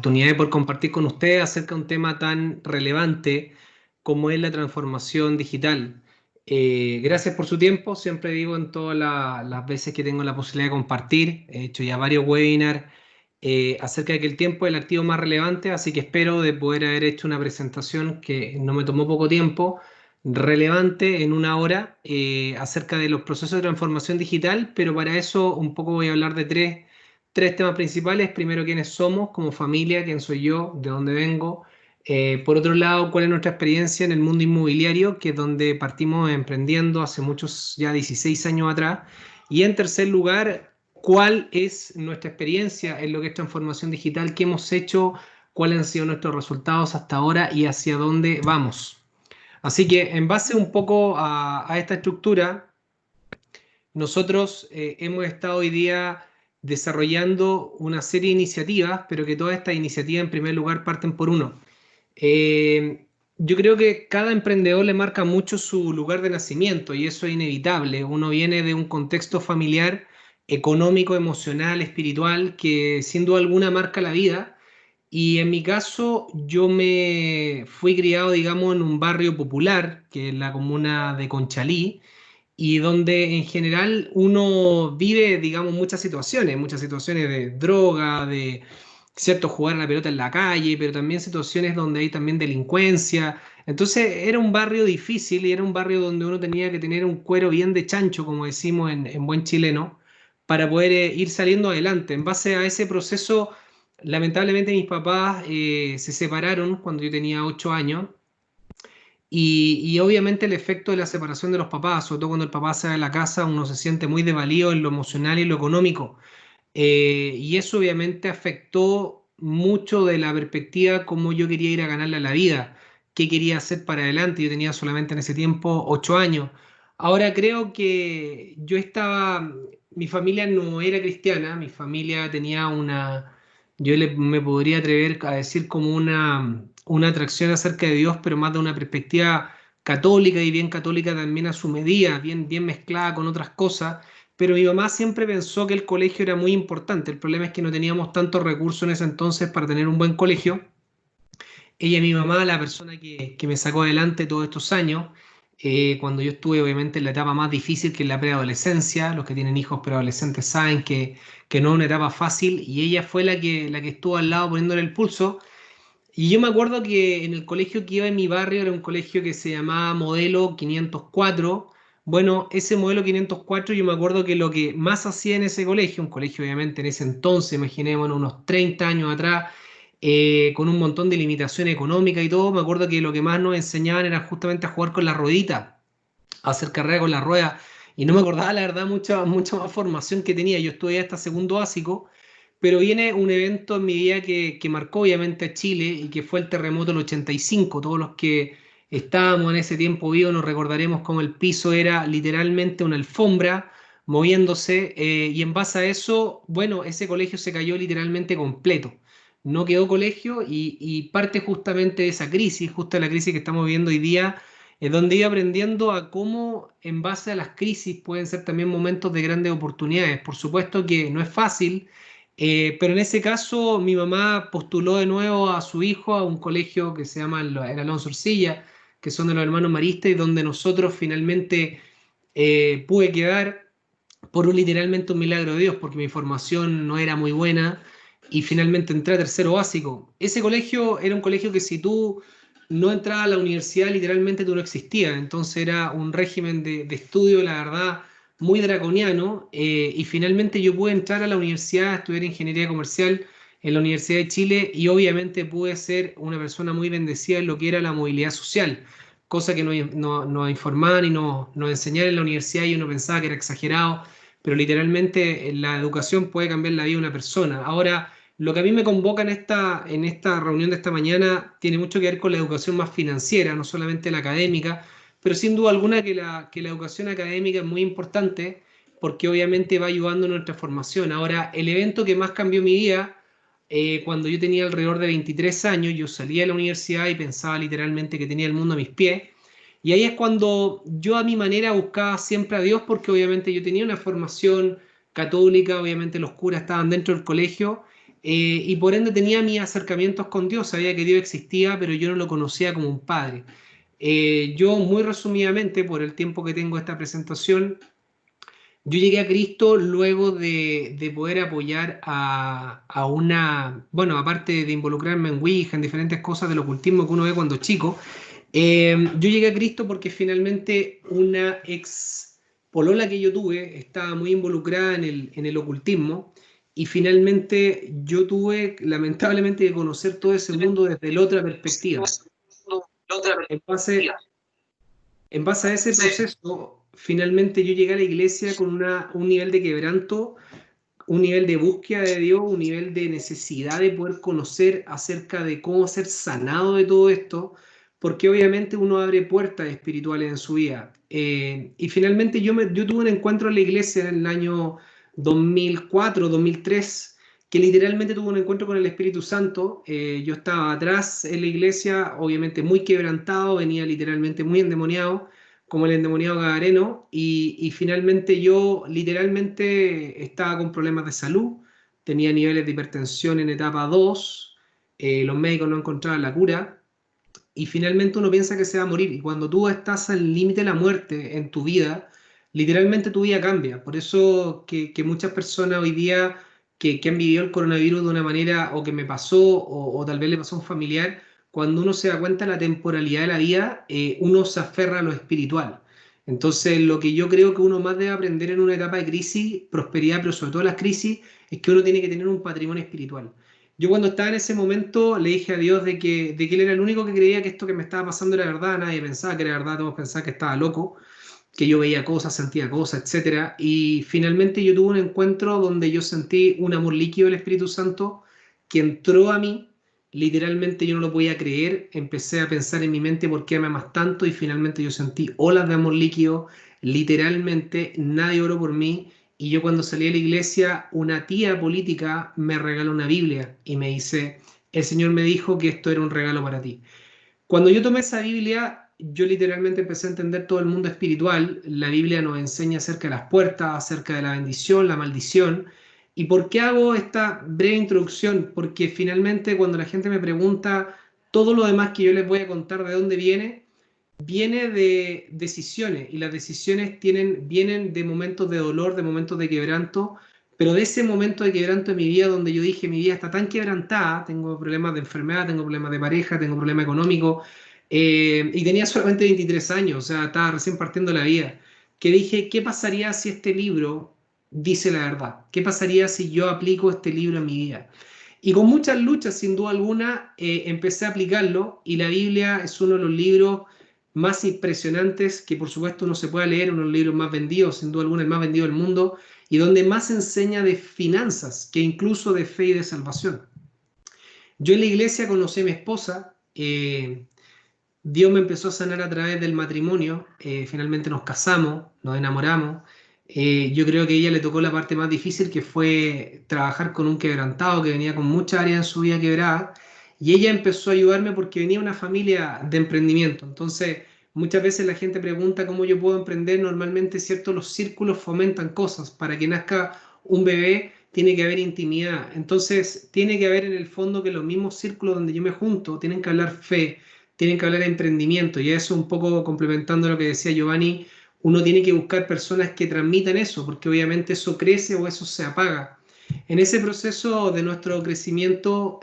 oportunidad de poder compartir con ustedes acerca de un tema tan relevante como es la transformación digital. Gracias por su tiempo, siempre digo en todas las veces que tengo la posibilidad de compartir, he hecho ya varios webinars acerca de que el tiempo es el activo más relevante, así que espero de poder haber hecho una presentación que no me tomó poco tiempo, relevante en una hora, acerca de los procesos de transformación digital, pero para eso un poco voy a hablar de tres temas principales. Primero, quiénes somos como familia, quién soy yo, de dónde vengo. Por otro lado, cuál es nuestra experiencia en el mundo inmobiliario, que es donde partimos emprendiendo hace muchos, ya 16 años atrás. Y en tercer lugar, cuál es nuestra experiencia en lo que es transformación digital, qué hemos hecho, cuáles han sido nuestros resultados hasta ahora y hacia dónde vamos. Así que en base un poco a esta estructura, nosotros hemos estado hoy día desarrollando una serie de iniciativas, pero que todas estas iniciativas en primer lugar parten por uno. Yo creo que cada emprendedor le marca mucho su lugar de nacimiento y eso es inevitable. Uno viene de un contexto familiar, económico, emocional, espiritual, que sin duda alguna marca la vida. Y en mi caso, yo me fui criado, digamos, en un barrio popular, que es la comuna de Conchalí, y donde en general uno vive, digamos, muchas situaciones de droga, de cierto jugar a la pelota en la calle, pero también situaciones donde hay también delincuencia. Entonces era un barrio difícil y era un barrio donde uno tenía que tener un cuero bien de chancho, como decimos en buen chileno, para poder ir saliendo adelante. En base a ese proceso, lamentablemente mis papás se separaron cuando yo tenía 8 años y obviamente el efecto de la separación de los papás, sobre todo cuando el papá sale de la casa, uno se siente muy desvalido en lo emocional y lo económico. Y eso obviamente afectó mucho de la perspectiva cómo yo quería ir a ganarle a la vida, qué quería hacer para adelante. Yo tenía solamente en ese tiempo 8 años. Ahora creo que mi familia no era cristiana, mi familia tenía me podría atrever a decir como una atracción acerca de Dios, pero más de una perspectiva católica y bien católica también a su medida, bien mezclada con otras cosas. Pero mi mamá siempre pensó que el colegio era muy importante. El problema es que no teníamos tantos recursos en ese entonces para tener un buen colegio. Ella, mi mamá, la persona que me sacó adelante todos estos años, cuando yo estuve obviamente en la etapa más difícil que es la preadolescencia. Los que tienen hijos preadolescentes saben que no es una etapa fácil y ella fue la que estuvo al lado poniéndole el pulso. Y yo me acuerdo que en el colegio que iba en mi barrio era un colegio que se llamaba Modelo 504. Bueno, ese modelo 504 yo me acuerdo que lo que más hacía en ese colegio, un colegio obviamente en ese entonces, imaginémonos unos 30 años atrás, con un montón de limitaciones económicas y todo, me acuerdo que lo que más nos enseñaban era justamente a jugar con la ruedita, a hacer carrera con la rueda. Y no me acordaba, la verdad, mucha más formación que tenía. Yo estudié hasta segundo básico, pero viene un evento en mi vida que marcó obviamente a Chile y que fue el terremoto del 85. Todos los que estábamos en ese tiempo vivos nos recordaremos cómo el piso era literalmente una alfombra moviéndose, y en base a eso, bueno, ese colegio se cayó literalmente completo. No quedó colegio y parte justamente de esa crisis, justo la crisis que estamos viviendo hoy día, es donde iba aprendiendo a cómo en base a las crisis pueden ser también momentos de grandes oportunidades. Por supuesto que no es fácil, pero en ese caso mi mamá postuló de nuevo a su hijo a un colegio que se llama el Alonso Orcilla, que son de los hermanos maristas, y donde nosotros finalmente pude quedar por literalmente un milagro de Dios, porque mi formación no era muy buena y finalmente entré a tercero básico. Ese colegio era un colegio que si tú no entrabas a la universidad, literalmente tú no existías. Entonces era un régimen de estudio, la verdad, muy draconiano. Y finalmente yo pude entrar a la universidad a estudiar ingeniería comercial en la Universidad de Chile y obviamente pude ser una persona muy bendecida en lo que era la movilidad social, cosa que nos informaban y nos enseñaban en la universidad y uno pensaba que era exagerado, pero literalmente la educación puede cambiar la vida de una persona. Ahora, lo que a mí me convoca en esta reunión de esta mañana tiene mucho que ver con la educación más financiera, no solamente la académica, pero sin duda alguna que la educación académica es muy importante porque obviamente va ayudando en nuestra formación. Ahora, el evento que más cambió mi vida, cuando yo tenía alrededor de 23 años, yo salí de la universidad y pensaba literalmente que tenía el mundo a mis pies. Y ahí es cuando yo a mi manera buscaba siempre a Dios, porque obviamente yo tenía una formación católica, obviamente los curas estaban dentro del colegio, y por ende tenía mis acercamientos con Dios, sabía que Dios existía, pero yo no lo conocía como un padre. Yo muy resumidamente, por el tiempo que tengo esta presentación, yo llegué a Cristo luego de poder apoyar a una, bueno, aparte de involucrarme en Ouija, en diferentes cosas del ocultismo que uno ve cuando es chico, yo llegué a Cristo porque finalmente una ex polola que yo tuve estaba muy involucrada en el ocultismo y finalmente yo tuve lamentablemente que conocer todo ese mundo desde la otra perspectiva. En base, en base a ese proceso, finalmente yo llegué a la iglesia con un nivel de quebranto, un nivel de búsqueda de Dios, un nivel de necesidad de poder conocer acerca de cómo ser sanado de todo esto, porque obviamente uno abre puertas espirituales en su vida. Y finalmente yo tuve un encuentro en la iglesia en el año 2004, 2003, que literalmente tuve un encuentro con el Espíritu Santo. Yo estaba atrás en la iglesia, obviamente muy quebrantado, venía literalmente muy endemoniado como el endemoniado gadareno, y finalmente yo literalmente estaba con problemas de salud, tenía niveles de hipertensión en etapa 2, los médicos no encontraban la cura, y finalmente uno piensa que se va a morir, y cuando tú estás al límite de la muerte en tu vida, literalmente tu vida cambia. Por eso que muchas personas hoy día que han vivido el coronavirus de una manera, o que me pasó, o tal vez le pasó a un familiar, cuando uno se da cuenta de la temporalidad de la vida, uno se aferra a lo espiritual. Entonces, lo que yo creo que uno más debe aprender en una etapa de crisis, prosperidad, pero sobre todo las crisis, es que uno tiene que tener un patrimonio espiritual. Yo cuando estaba en ese momento le dije a Dios de que Él era el único que creía que esto que me estaba pasando era verdad, nadie pensaba que era verdad, todos pensaban que estaba loco, que yo veía cosas, sentía cosas, etcétera. Y finalmente yo tuve un encuentro donde yo sentí un amor líquido del Espíritu Santo que entró a mí, literalmente yo no lo podía creer, empecé a pensar en mi mente por qué me amas tanto y finalmente yo sentí olas de amor líquido, literalmente nadie oró por mí. Y yo cuando salí de la iglesia, una tía política me regaló una Biblia y me dice, el Señor me dijo que esto era un regalo para ti. Cuando yo tomé esa Biblia, yo literalmente empecé a entender todo el mundo espiritual. La Biblia nos enseña acerca de las puertas, acerca de la bendición, la maldición. ¿Y por qué hago esta breve introducción? Porque finalmente cuando la gente me pregunta todo lo demás que yo les voy a contar de dónde viene, viene de decisiones y las decisiones vienen de momentos de dolor, de momentos de quebranto, pero de ese momento de quebranto en mi vida donde yo dije mi vida está tan quebrantada, tengo problemas de enfermedad, tengo problemas de pareja, tengo problemas económicos, y tenía solamente 23 años, o sea, estaba recién partiendo la vida, que dije, ¿qué pasaría si este libro dice la verdad? ¿Qué pasaría si yo aplico este libro en mi vida? Y con muchas luchas, sin duda alguna, empecé a aplicarlo y la Biblia es uno de los libros más impresionantes que por supuesto uno se pueda leer, uno de los libros más vendidos, sin duda alguna el más vendido del mundo, y donde más enseña de finanzas que incluso de fe y de salvación. Yo en la iglesia conocí a mi esposa, Dios me empezó a sanar a través del matrimonio, finalmente nos casamos, nos enamoramos. Yo creo que a ella le tocó la parte más difícil, que fue trabajar con un quebrantado que venía con muchas áreas en su vida quebrada, y ella empezó a ayudarme porque venía de una familia de emprendimiento. Entonces, muchas veces la gente pregunta cómo yo puedo emprender. Normalmente, ¿cierto? Los círculos fomentan cosas. Para que nazca un bebé tiene que haber intimidad. Entonces, tiene que haber en el fondo que los mismos círculos donde yo me junto tienen que hablar fe, tienen que hablar de emprendimiento, y eso un poco complementando lo que decía Giovanni, uno tiene que buscar personas que transmitan eso, porque obviamente eso crece o eso se apaga. En ese proceso de nuestro crecimiento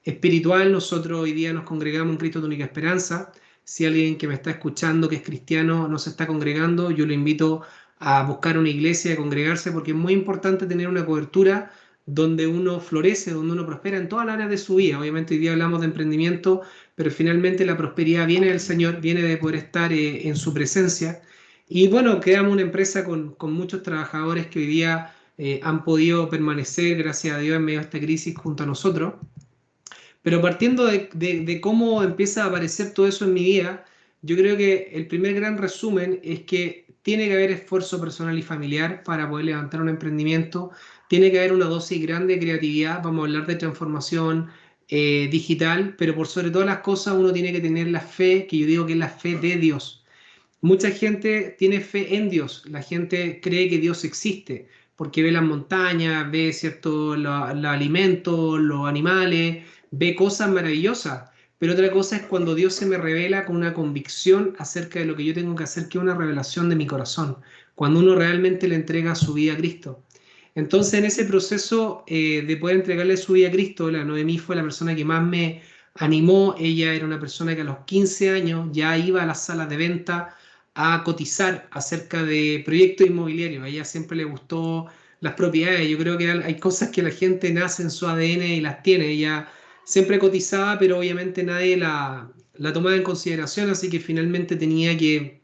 espiritual, nosotros hoy día nos congregamos en Cristo de Única Esperanza. Si alguien que me está escuchando que es cristiano no se está congregando, yo lo invito a buscar una iglesia, a congregarse, porque es muy importante tener una cobertura donde uno florece, donde uno prospera en todas las áreas de su vida. Obviamente hoy día hablamos de emprendimiento, pero finalmente la prosperidad viene del Señor, viene de poder estar en su presencia. Y bueno, creamos una empresa con muchos trabajadores que hoy día han podido permanecer, gracias a Dios, en medio de esta crisis junto a nosotros. Pero partiendo de cómo empieza a aparecer todo eso en mi vida, yo creo que el primer gran resumen es que tiene que haber esfuerzo personal y familiar para poder levantar un emprendimiento, tiene que haber una dosis grande de creatividad, vamos a hablar de transformación digital, pero por sobre todas las cosas uno tiene que tener la fe, que yo digo que es la fe de Dios. Mucha gente tiene fe en Dios, la gente cree que Dios existe. porque ve las montañas, ve cierto, los alimentos, los animales, ve cosas maravillosas. Pero otra cosa es cuando Dios se me revela con una convicción acerca de lo que yo tengo que hacer, que es una revelación de mi corazón, cuando uno realmente le entrega su vida a Cristo. Entonces, en ese proceso de poder entregarle su vida a Cristo, la Noemí fue la persona que más me animó. Ella era una persona que a los 15 años ya iba a las salas de venta a cotizar acerca de proyectos inmobiliarios. A ella siempre le gustó las propiedades. Yo creo que hay cosas que la gente nace en su ADN y las tiene. Ella siempre cotizaba, pero obviamente nadie la tomaba en consideración, así que finalmente tenía que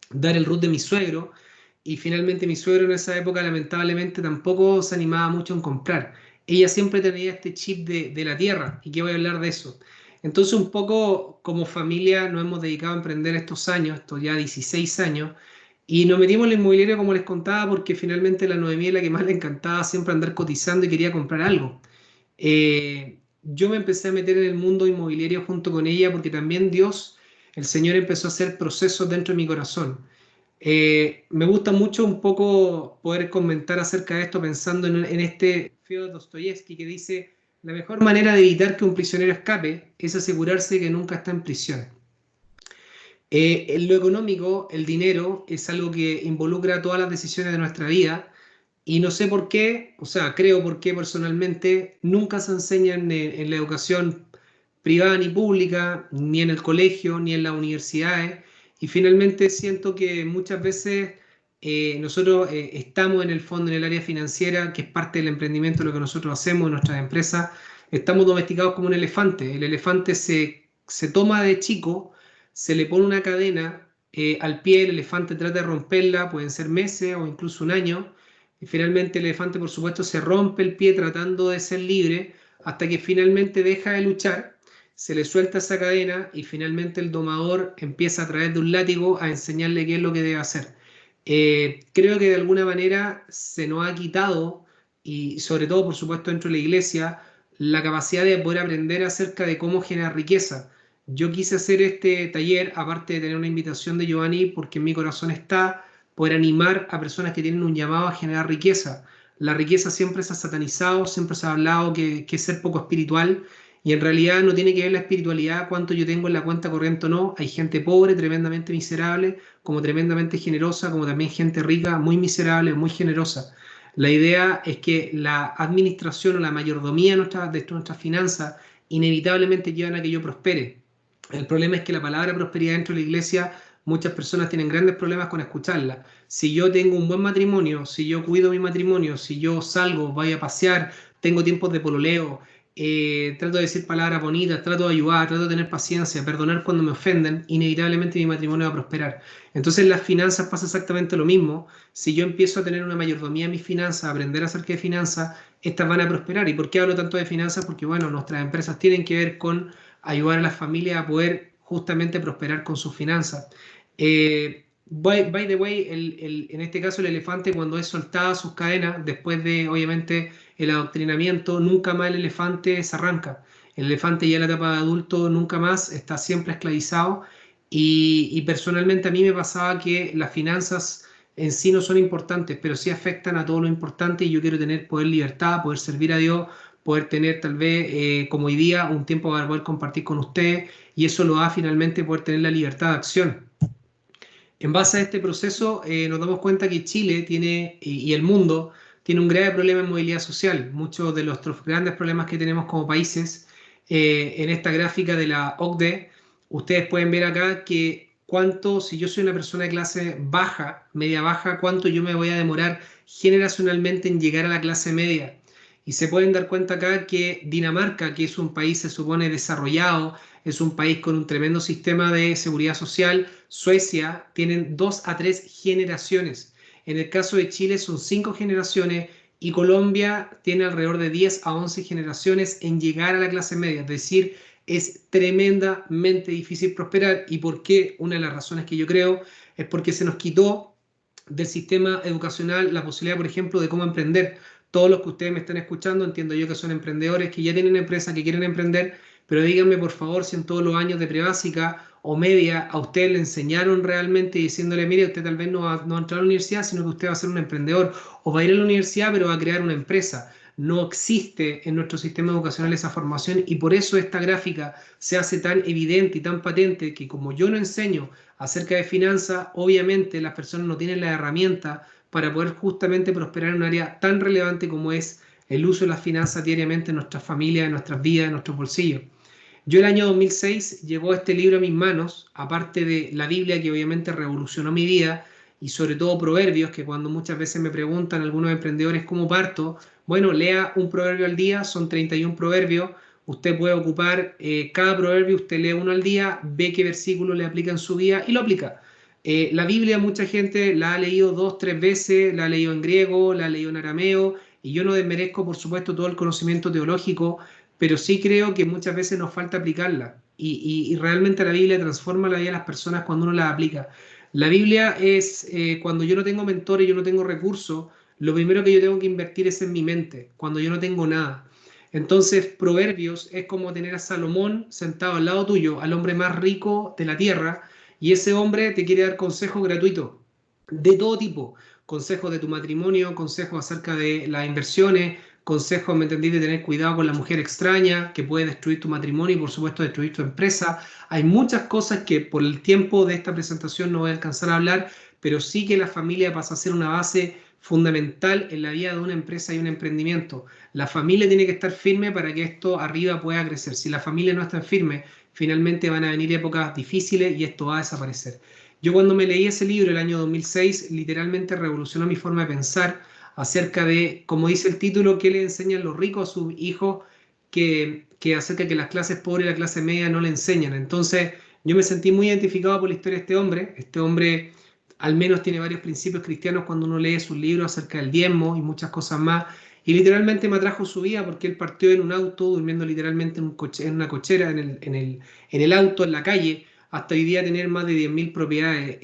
dar el root de mi suegro. Y finalmente mi suegro en esa época lamentablemente tampoco se animaba mucho en comprar. Ella siempre tenía este chip de la tierra, y que voy a hablar de eso. Entonces un poco como familia nos hemos dedicado a emprender estos años, estos ya 16 años, y nos metimos en la inmobiliaria como les contaba porque finalmente la Noemí es la que más le encantaba siempre andar cotizando y quería comprar algo. Yo me empecé a meter en el mundo inmobiliario junto con ella porque también Dios, el Señor empezó a hacer procesos dentro de mi corazón. Me gusta mucho un poco poder comentar acerca de esto pensando en este Fyodor Dostoyevsky que dice, la mejor manera de evitar que un prisionero escape es asegurarse que nunca está en prisión. En lo económico, el dinero es algo que involucra todas las decisiones de nuestra vida y no sé por qué, o sea, creo por qué personalmente nunca se enseña en la educación privada ni pública, ni en el colegio, ni en las universidades. Y finalmente siento que muchas veces nosotros estamos en el fondo, en el área financiera, que es parte del emprendimiento, lo que nosotros hacemos en nuestras empresas, estamos domesticados como un elefante. El elefante se toma de chico, se le pone una cadena al pie, el elefante trata de romperla, pueden ser meses o incluso un año, y finalmente el elefante, por supuesto, se rompe el pie tratando de ser libre hasta que finalmente deja de luchar, se le suelta esa cadena y finalmente el domador empieza a través de un látigo a enseñarle qué es lo que debe hacer. Creo que de alguna manera se nos ha quitado, y sobre todo, por supuesto, dentro de la iglesia, la capacidad de poder aprender acerca de cómo generar riqueza. Yo quise hacer este taller, aparte de tener una invitación de Giovanni, porque en mi corazón está poder animar a personas que tienen un llamado a generar riqueza. La riqueza siempre se ha satanizado, siempre se ha hablado que es ser poco espiritual, y en realidad no tiene que ver la espiritualidad, cuánto yo tengo en la cuenta corriente o no. Hay gente pobre, tremendamente miserable, como tremendamente generosa, como también gente rica, muy miserable, muy generosa. La idea es que la administración o la mayordomía de nuestras finanzas inevitablemente llevan a que yo prospere. El problema es que la palabra prosperidad dentro de la iglesia, muchas personas tienen grandes problemas con escucharla. Si yo tengo un buen matrimonio, si yo cuido mi matrimonio, si yo salgo, voy a pasear, tengo tiempos de pololeo, trato de decir palabras bonitas, trato de ayudar, trato de tener paciencia, perdonar cuando me ofenden, inevitablemente mi matrimonio va a prosperar. Entonces en las finanzas pasa exactamente lo mismo. Si yo empiezo a tener una mayordomía en mis finanzas, a aprender acerca de finanzas, estas van a prosperar. ¿Y por qué hablo tanto de finanzas? Porque bueno, nuestras empresas tienen que ver con ayudar a las familias a poder justamente prosperar con sus finanzas. By the way, en este caso el elefante cuando es soltada sus cadenas, después de obviamente el adoctrinamiento, nunca más el elefante se arranca. El elefante ya en la etapa de adulto nunca más está siempre esclavizado y personalmente a mí me pasaba que las finanzas en sí no son importantes, pero sí afectan a todo lo importante y yo quiero tener poder libertad, poder servir a Dios, poder tener tal vez como hoy día un tiempo para poder compartir con ustedes y eso lo da finalmente poder tener la libertad de acción. En base a este proceso nos damos cuenta que Chile tiene y el mundo tiene un grave problema en movilidad social. Muchos de los grandes problemas que tenemos como países en esta gráfica de la OCDE, ustedes pueden ver acá que cuánto, si yo soy una persona de clase baja, media baja, cuánto yo me voy a demorar generacionalmente en llegar a la clase media. Y se pueden dar cuenta acá que Dinamarca, que es un país, se supone, desarrollado, es un país con un tremendo sistema de seguridad social. Suecia tienen 2 a 3 generaciones. En el caso de Chile son 5 generaciones y Colombia tiene alrededor de 10 a 11 generaciones en llegar a la clase media. Es decir, es tremendamente difícil prosperar. ¿Y por qué? Una de las razones que yo creo es porque se nos quitó del sistema educacional la posibilidad, por ejemplo, de cómo emprender. Todos los que ustedes me están escuchando, entiendo yo que son emprendedores, que ya tienen empresas, que quieren emprender, pero díganme por favor si en todos los años de prebásica o media, a usted le enseñaron realmente diciéndole, mire, usted tal vez no va a entrar a la universidad, sino que usted va a ser un emprendedor, o va a ir a la universidad, pero va a crear una empresa. No existe en nuestro sistema educacional esa formación y por eso esta gráfica se hace tan evidente y tan patente que como yo no enseño acerca de finanzas, obviamente las personas no tienen la herramienta para poder justamente prosperar en un área tan relevante como es el uso de las finanzas diariamente en nuestras familias, en nuestras vidas, en nuestros bolsillos. Yo el año 2006 llegó este libro a mis manos, aparte de la Biblia que obviamente revolucionó mi vida y sobre todo Proverbios, que cuando muchas veces me preguntan algunos emprendedores cómo parto, bueno, lea un proverbio al día, son 31 proverbios, usted puede ocupar cada proverbio, usted lee uno al día, ve qué versículo le aplica en su vida y lo aplica. La Biblia mucha gente la ha leído 2, 3 veces, la ha leído en griego, la ha leído en arameo, y yo no desmerezco, por supuesto, todo el conocimiento teológico, pero sí creo que muchas veces nos falta aplicarla. Y realmente la Biblia transforma la vida de las personas cuando uno la aplica. La Biblia es, cuando yo no tengo mentores, yo no tengo recursos, lo primero que yo tengo que invertir es en mi mente, cuando yo no tengo nada. Entonces, Proverbios es como tener a Salomón sentado al lado tuyo, al hombre más rico de la tierra, y ese hombre te quiere dar consejos gratuitos de todo tipo, consejos de tu matrimonio, consejos acerca de las inversiones, consejos, ¿me entendí?, de tener cuidado con la mujer extraña que puede destruir tu matrimonio y por supuesto destruir tu empresa. Hay muchas cosas que por el tiempo de esta presentación no voy a alcanzar a hablar, pero sí que la familia pasa a ser una base fundamental en la vida de una empresa y un emprendimiento. La familia tiene que estar firme para que esto arriba pueda crecer. Si la familia no está firme, finalmente van a venir épocas difíciles y esto va a desaparecer. Yo cuando me leí ese libro el año 2006, literalmente revolucionó mi forma de pensar acerca de, como dice el título, qué le enseñan los ricos a sus hijos que acerca de que las clases pobres y la clase media no le enseñan. Entonces yo me sentí muy identificado por la historia de este hombre. Este hombre al menos tiene varios principios cristianos cuando uno lee sus libros acerca del diezmo y muchas cosas más. Y literalmente me atrajo su vida porque él partió en un auto, durmiendo literalmente en una cochera, en el auto, en la calle, hasta hoy día tener más de 10.000 propiedades.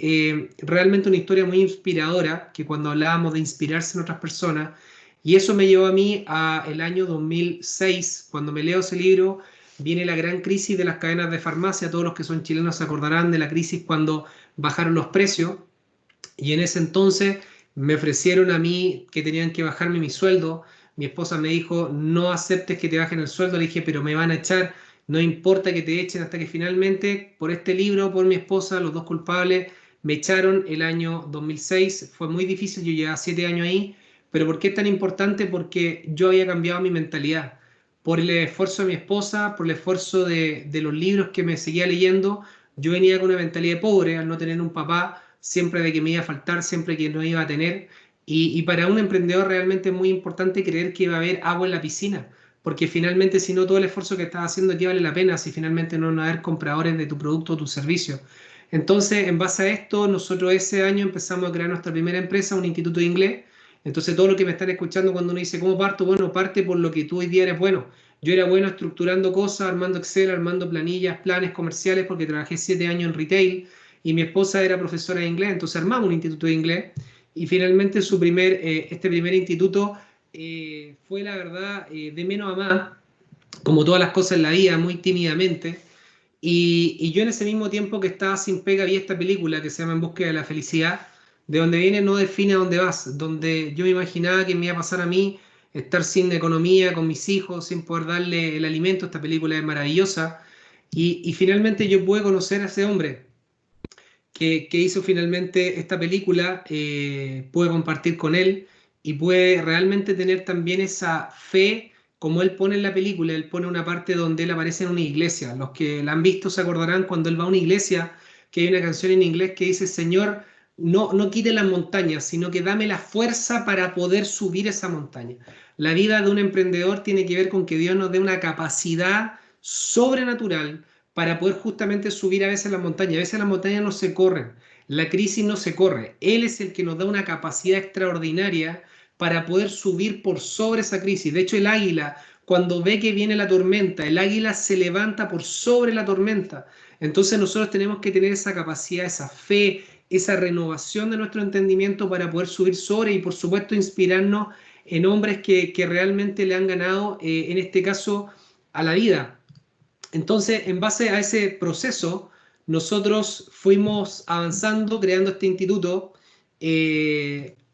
Realmente una historia muy inspiradora, que cuando hablábamos de inspirarse en otras personas, y eso me llevó a mí a el año 2006, cuando me leo ese libro, viene la gran crisis de las cadenas de farmacia. Todos los que son chilenos se acordarán de la crisis cuando bajaron los precios, y en ese entonces me ofrecieron a mí que tenían que bajarme mi sueldo. Mi esposa me dijo, no aceptes que te bajen el sueldo. Le dije, pero me van a echar, no importa que te echen, hasta que finalmente, por este libro, por mi esposa, los dos culpables, me echaron el año 2006. Fue muy difícil, yo llevaba 7 años ahí, pero ¿por qué es tan importante? Porque yo había cambiado mi mentalidad. Por el esfuerzo de mi esposa, por el esfuerzo de los libros que me seguía leyendo, yo venía con una mentalidad pobre al no tener un papá, siempre de que me iba a faltar, siempre que no iba a tener. Y para un emprendedor realmente es muy importante creer que va a haber agua en la piscina, porque finalmente si no todo el esfuerzo que estás haciendo aquí vale la pena, si finalmente no van a haber compradores de tu producto o tu servicio. Entonces, en base a esto, nosotros ese año empezamos a crear nuestra primera empresa, un instituto de inglés. Entonces, todo lo que me están escuchando cuando uno dice, ¿cómo parto? Bueno, parte por lo que tú hoy día eres bueno. Yo era bueno estructurando cosas, armando Excel, armando planillas, planes comerciales, porque trabajé 7 años en retail y mi esposa era profesora de inglés, entonces armamos un instituto de inglés y finalmente este primer instituto fue la verdad de menos a más, como todas las cosas en la vida, muy tímidamente. Y yo en ese mismo tiempo que estaba sin pega vi esta película que se llama En búsqueda de la felicidad, de donde viene no define a dónde vas, donde yo me imaginaba que me iba a pasar a mí estar sin economía, con mis hijos, sin poder darle el alimento. Esta película es maravillosa y finalmente yo pude conocer a ese hombre que hizo finalmente esta película, pude compartir con él y pude realmente tener también esa fe como él pone en la película. Él pone una parte donde él aparece en una iglesia. Los que la han visto se acordarán cuando él va a una iglesia, que hay una canción en inglés que dice, Señor, no quite las montañas, sino que dame la fuerza para poder subir esa montaña. La vida de un emprendedor tiene que ver con que Dios nos dé una capacidad sobrenatural para poder justamente subir a veces la montaña. A veces las montañas no se corren, la crisis no se corre. Él es el que nos da una capacidad extraordinaria para poder subir por sobre esa crisis. De hecho, el águila, cuando ve que viene la tormenta, el águila se levanta por sobre la tormenta. Entonces nosotros tenemos que tener esa capacidad, esa fe, esa renovación de nuestro entendimiento para poder subir sobre y por supuesto inspirarnos en hombres que realmente le han ganado, en este caso, a la vida. Entonces, en base a ese proceso, nosotros fuimos avanzando, creando este instituto,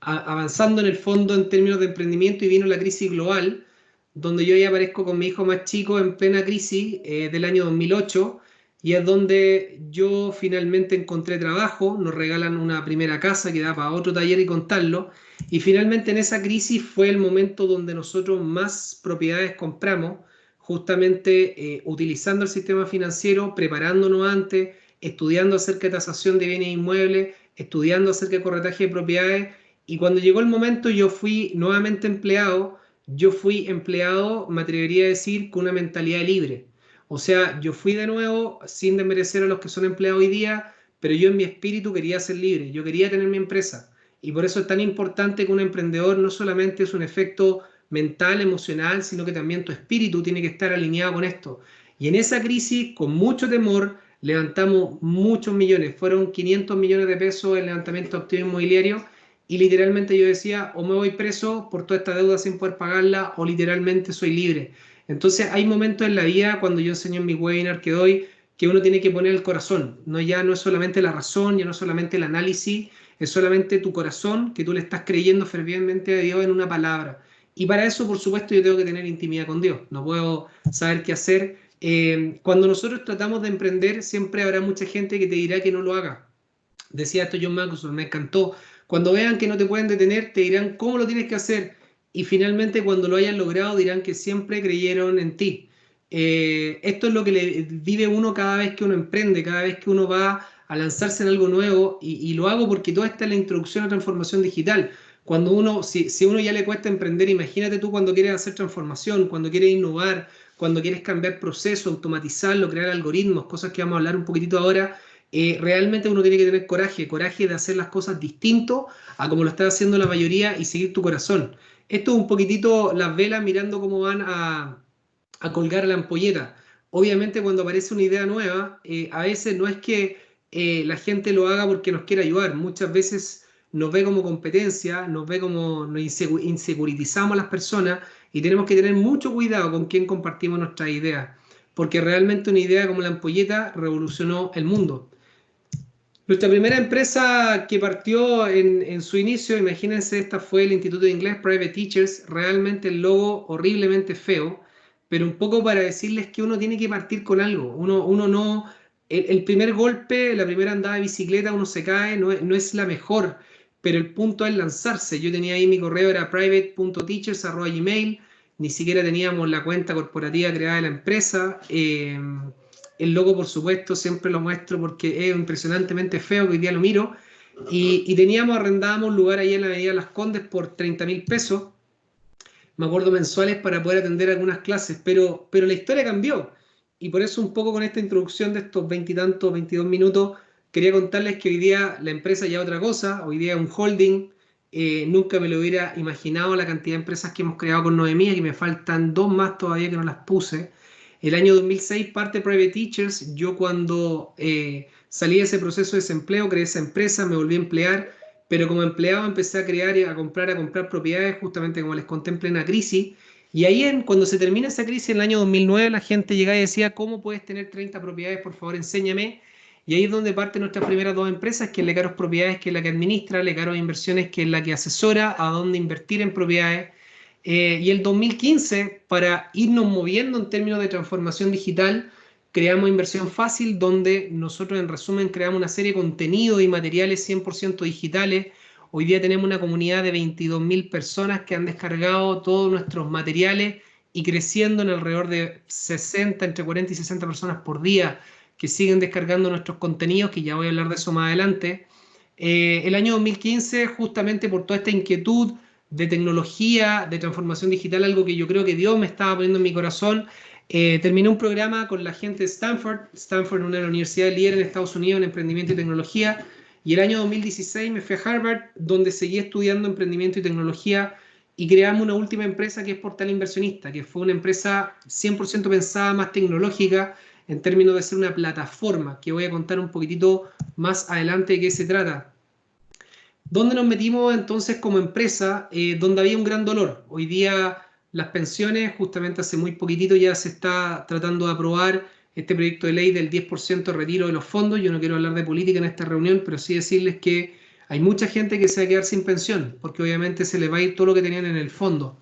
avanzando en el fondo en términos de emprendimiento y vino la crisis global, donde yo ya aparezco con mi hijo más chico en plena crisis del año 2008 y es donde yo finalmente encontré trabajo, nos regalan una primera casa que da para otro taller y contarlo, y finalmente en esa crisis fue el momento donde nosotros más propiedades compramos, justamente utilizando el sistema financiero, preparándonos antes, estudiando acerca de tasación de bienes inmuebles, estudiando acerca de corretaje de propiedades, y cuando llegó el momento yo fui nuevamente empleado. Yo fui empleado, me atrevería a decir, con una mentalidad libre. O sea, yo fui de nuevo, sin desmerecer a los que son empleados hoy día, pero yo en mi espíritu quería ser libre, yo quería tener mi empresa. Y por eso es tan importante que un emprendedor no solamente es un efecto mental, emocional, sino que también tu espíritu tiene que estar alineado con esto. Y en esa crisis, con mucho temor, levantamos muchos millones. Fueron 500 millones de pesos el levantamiento de activo inmobiliario y literalmente yo decía, o me voy preso por toda esta deuda sin poder pagarla, o literalmente soy libre. Entonces hay momentos en la vida, cuando yo enseño en mi webinar que doy, que uno tiene que poner el corazón. No, ya no es solamente la razón, ya no es solamente el análisis, es solamente tu corazón, que tú le estás creyendo fervientemente a Dios en una palabra. Y para eso, por supuesto, yo tengo que tener intimidad con Dios. No puedo saber qué hacer. Cuando nosotros tratamos de emprender, siempre habrá mucha gente que te dirá que no lo haga. Decía esto John Macuson, me encantó. Cuando vean que no te pueden detener, te dirán cómo lo tienes que hacer. Y finalmente, cuando lo hayan logrado, dirán que siempre creyeron en ti. Esto es lo que le vive uno cada vez que uno emprende, cada vez que uno va a lanzarse en algo nuevo. Y lo hago porque toda esta es la introducción a transformación digital. Cuando uno, si a uno ya le cuesta emprender, imagínate tú cuando quieres hacer transformación, cuando quieres innovar, cuando quieres cambiar procesos, automatizarlo, crear algoritmos, cosas que vamos a hablar un poquitito ahora. Realmente uno tiene que tener coraje, coraje de hacer las cosas distinto a como lo está haciendo la mayoría y seguir tu corazón. Esto es un poquitito las velas mirando cómo van a colgar la ampolleta. Obviamente cuando aparece una idea nueva, a veces no es que la gente lo haga porque nos quiere ayudar, muchas veces nos ve como competencia, nos ve como nos insegurizamos a las personas y tenemos que tener mucho cuidado con quién compartimos nuestras ideas, porque realmente una idea como la ampolleta revolucionó el mundo. Nuestra primera empresa que partió en su inicio, imagínense, esta fue el Instituto de Inglés Private Teachers, realmente el logo horriblemente feo, pero un poco para decirles que uno tiene que partir con algo. Uno no, el primer golpe, la primera andada de bicicleta, uno se cae, no es la mejor, pero el punto es lanzarse. Yo tenía ahí mi correo, era private.teachers@gmail, ni siquiera teníamos la cuenta corporativa creada de la empresa. El logo, por supuesto, siempre lo muestro porque es impresionantemente feo, que hoy día lo miro. Y arrendábamos un lugar ahí en la Avenida Las Condes por 30.000 pesos, me acuerdo, mensuales para poder atender algunas clases, pero la historia cambió. Y por eso un poco con esta introducción de estos veintitantos, 22 minutos, quería contarles que hoy día la empresa ya es otra cosa, hoy día es un holding. Nunca me lo hubiera imaginado la cantidad de empresas que hemos creado con Noemí, que me faltan dos más todavía que no las puse. El año 2006 parte Private Teachers. Yo cuando salí de ese proceso de desempleo, creé esa empresa, me volví a emplear, pero como empleado empecé a crear y a comprar propiedades, justamente como les conté en plena crisis. Y ahí, cuando se termina esa crisis en el año 2009, la gente llegaba y decía, ¿cómo puedes tener 30 propiedades? Por favor, enséñame. Y ahí es donde parten nuestras primeras dos empresas, que es Lecaros Propiedades, que es la que administra, Lecaros Inversiones, que es la que asesora a dónde invertir en propiedades. Y el 2015, para irnos moviendo en términos de transformación digital, creamos Inversión Fácil, donde nosotros en resumen creamos una serie de contenidos y materiales 100% digitales. Hoy día tenemos una comunidad de 22.000 personas que han descargado todos nuestros materiales y creciendo en alrededor de 60, entre 40 y 60 personas por día que siguen descargando nuestros contenidos, que ya voy a hablar de eso más adelante. El año 2015, justamente por toda esta inquietud de tecnología, de transformación digital, algo que yo creo que Dios me estaba poniendo en mi corazón, terminé un programa con la gente de Stanford. Stanford es una universidad líder en Estados Unidos en emprendimiento y tecnología. Y el año 2016 me fui a Harvard, donde seguí estudiando emprendimiento y tecnología y creamos una última empresa que es Portal Inversionista, que fue una empresa 100% pensada más tecnológica en términos de ser una plataforma, que voy a contar un poquitito más adelante de qué se trata. ¿Dónde nos metimos entonces como empresa? Donde había un gran dolor. Hoy día las pensiones, justamente hace muy poquitito ya se está tratando de aprobar este proyecto de ley del 10% de retiro de los fondos. Yo no quiero hablar de política en esta reunión, pero sí decirles que hay mucha gente que se va a quedar sin pensión, porque obviamente se les va a ir todo lo que tenían en el fondo.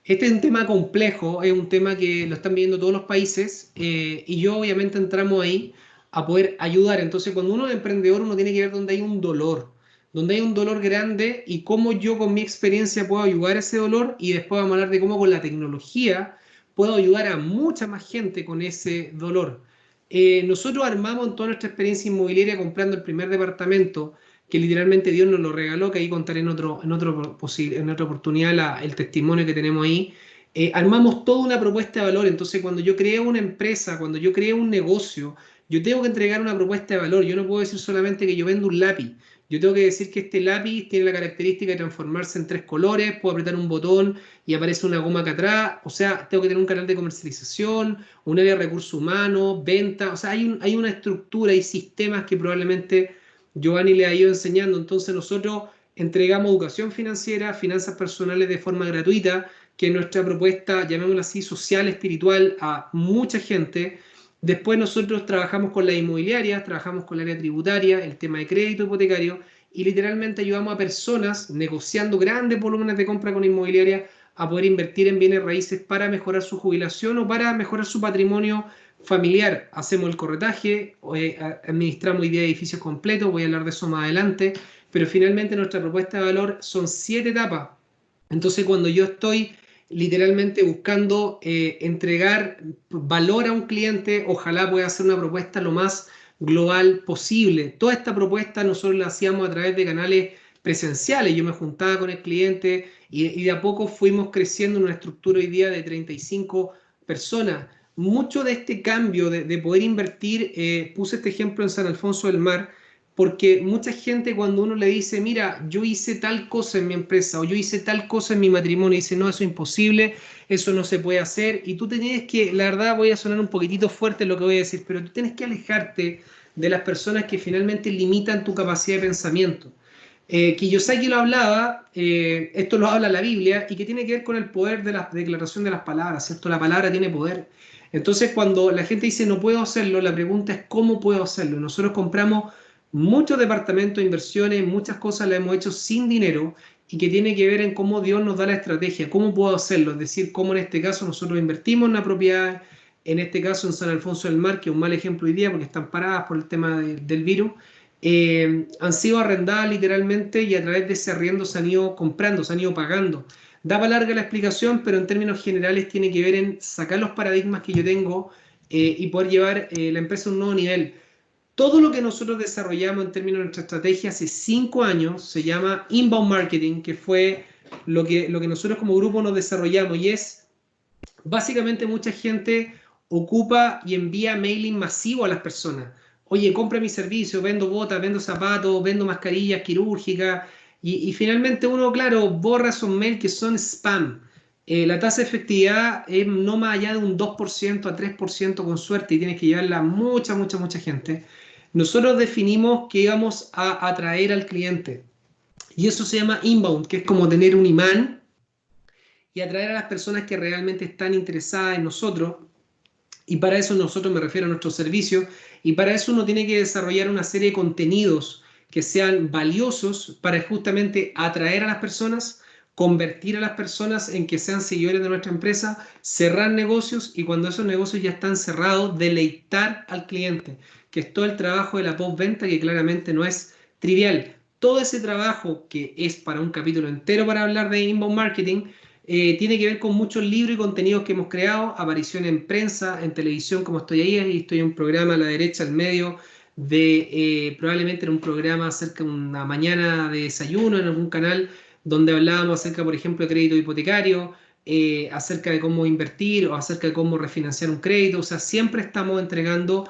Este es un tema complejo, es un tema que lo están viendo todos los países y yo obviamente entramos ahí a poder ayudar. Entonces, cuando uno es emprendedor, uno tiene que ver donde hay un dolor grande y cómo yo con mi experiencia puedo ayudar a ese dolor y después vamos a hablar de cómo con la tecnología puedo ayudar a mucha más gente con ese dolor. Nosotros armamos en toda nuestra experiencia inmobiliaria comprando el primer departamento que literalmente Dios nos lo regaló, que ahí contaré en otra oportunidad el testimonio que tenemos ahí. Armamos toda una propuesta de valor. Entonces, cuando yo creo una empresa, cuando yo creo un negocio, yo tengo que entregar una propuesta de valor. Yo no puedo decir solamente que yo vendo un lápiz. Yo tengo que decir que este lápiz tiene la característica de transformarse en 3 colores, puedo apretar un botón y aparece una goma acá atrás. O sea, tengo que tener un canal de comercialización, un área de recursos humanos, venta. O sea, hay una estructura y sistemas que probablemente Giovanni le ha ido enseñando. Entonces nosotros entregamos educación financiera, finanzas personales de forma gratuita, que es nuestra propuesta, llamémosla así, social, espiritual, a mucha gente. Después nosotros trabajamos con las inmobiliarias, trabajamos con el área tributaria, el tema de crédito hipotecario, y literalmente ayudamos a personas negociando grandes volúmenes de compra con inmobiliarias a poder invertir en bienes raíces para mejorar su jubilación o para mejorar su patrimonio familiar. Hacemos el corretaje, administramos hoy día edificios completos, voy a hablar de eso más adelante, pero finalmente nuestra propuesta de valor son 7 etapas. Entonces, cuando yo estoy literalmente buscando entregar valor a un cliente, ojalá pueda hacer una propuesta lo más global posible. Toda esta propuesta nosotros la hacíamos a través de canales presenciales. Yo me juntaba con el cliente y de a poco fuimos creciendo en una estructura hoy día de 35 personas. Mucho de este cambio de poder invertir, puse este ejemplo en San Alfonso del Mar, porque mucha gente cuando uno le dice, mira, yo hice tal cosa en mi empresa o yo hice tal cosa en mi matrimonio, dice, no, eso es imposible, eso no se puede hacer, y tú tienes que, la verdad voy a sonar un poquitito fuerte en lo que voy a decir, pero tú tienes que alejarte de las personas que finalmente limitan tu capacidad de pensamiento. Kiyosaki lo hablaba, esto lo habla la Biblia, y que tiene que ver con el poder de la declaración de las palabras, ¿cierto? La palabra tiene poder. Entonces, cuando la gente dice no puedo hacerlo, la pregunta es ¿cómo puedo hacerlo? Nosotros compramos muchos departamentos, inversiones, muchas cosas las hemos hecho sin dinero y que tiene que ver en cómo Dios nos da la estrategia, cómo puedo hacerlo, es decir, cómo en este caso nosotros invertimos en una propiedad, en este caso en San Alfonso del Mar, que es un mal ejemplo hoy día porque están paradas por el tema del virus, han sido arrendadas literalmente y a través de ese arriendo se han ido comprando, se han ido pagando. Daba larga la explicación, pero en términos generales tiene que ver en sacar los paradigmas que yo tengo y poder llevar la empresa a un nuevo nivel. Todo lo que nosotros desarrollamos en términos de nuestra estrategia hace 5 años se llama Inbound Marketing, que fue lo que nosotros como grupo nos desarrollamos y es básicamente mucha gente ocupa y envía mailing masivo a las personas. Oye, compra mi servicio, vendo botas, vendo zapatos, vendo mascarillas quirúrgicas y finalmente uno, claro, borra esos mails que son spam. La tasa de efectividad es no más allá de un 2% a 3% con suerte y tienes que llevarla a mucha, mucha, mucha gente. Nosotros definimos que íbamos a atraer al cliente y eso se llama inbound, que es como tener un imán y atraer a las personas que realmente están interesadas en nosotros. Y para eso nosotros me refiero a nuestros servicios y para eso uno tiene que desarrollar una serie de contenidos que sean valiosos para justamente atraer a las personas, convertir a las personas en que sean seguidores de nuestra empresa, cerrar negocios y cuando esos negocios ya están cerrados, deleitar al cliente, que es todo el trabajo de la postventa que claramente no es trivial. Todo ese trabajo que es para un capítulo entero para hablar de inbound marketing, tiene que ver con muchos libros y contenidos que hemos creado, aparición en prensa, en televisión, como estoy ahí estoy en un programa a la derecha, al medio, probablemente en un programa acerca de una mañana de desayuno en algún canal, donde hablábamos acerca, por ejemplo, de crédito hipotecario, acerca de cómo invertir o acerca de cómo refinanciar un crédito, o sea, siempre estamos entregando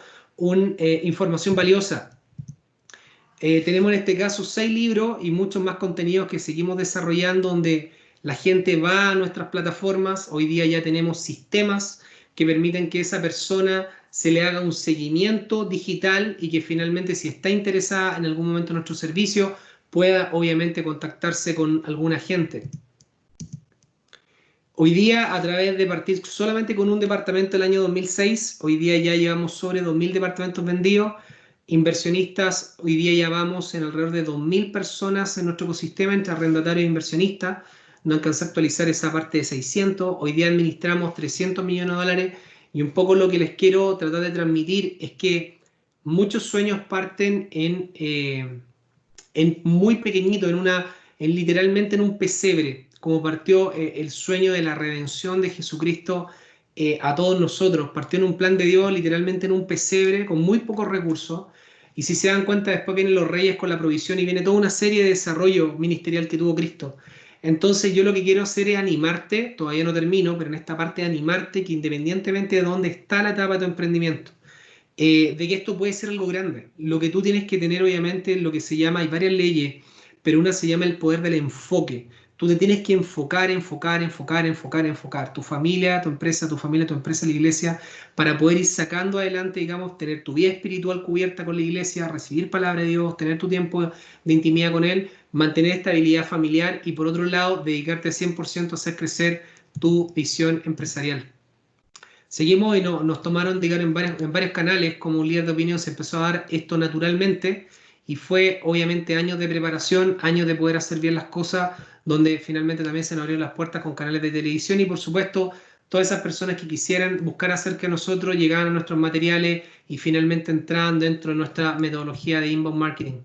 información valiosa. Tenemos en este caso 6 libros y muchos más contenidos que seguimos desarrollando donde la gente va a nuestras plataformas. Hoy día ya tenemos sistemas que permiten que esa persona se le haga un seguimiento digital y que finalmente si está interesada en algún momento en nuestro servicio pueda obviamente contactarse con algún agente. Hoy día, a través de partir solamente con un departamento el año 2006, hoy día ya llevamos sobre 2.000 departamentos vendidos. Inversionistas, hoy día ya vamos en alrededor de 2.000 personas en nuestro ecosistema entre arrendatarios e inversionistas. No alcancé a actualizar esa parte de 600. Hoy día administramos 300 millones de dólares y un poco lo que les quiero tratar de transmitir es que muchos sueños parten en muy pequeñito, en literalmente en un pesebre, como partió el sueño de la redención de Jesucristo a todos nosotros. Partió en un plan de Dios, literalmente en un pesebre, con muy pocos recursos. Y si se dan cuenta, después vienen los reyes con la provisión y viene toda una serie de desarrollo ministerial que tuvo Cristo. Entonces yo lo que quiero hacer es animarte, todavía no termino, pero en esta parte animarte que independientemente de dónde está la etapa de tu emprendimiento, de que esto puede ser algo grande. Lo que tú tienes que tener, obviamente, es lo que se llama, hay varias leyes, pero una se llama el poder del enfoque. Tú te tienes que enfocar, enfocar, enfocar, enfocar, enfocar. Tu familia, tu empresa, tu familia, tu empresa, la iglesia, para poder ir sacando adelante, digamos, tener tu vida espiritual cubierta con la iglesia, recibir palabra de Dios, tener tu tiempo de intimidad con Él, mantener estabilidad familiar y, por otro lado, dedicarte 100% a hacer crecer tu visión empresarial. Seguimos y nos tomaron, digamos, en varios canales, como un líder de opinión se empezó a dar esto naturalmente y fue obviamente años de preparación, años de poder hacer bien las cosas, donde finalmente también se nos abrieron las puertas con canales de televisión y por supuesto todas esas personas que quisieran buscar acerca de nosotros llegaban a nuestros materiales y finalmente entraban dentro de nuestra metodología de inbound marketing.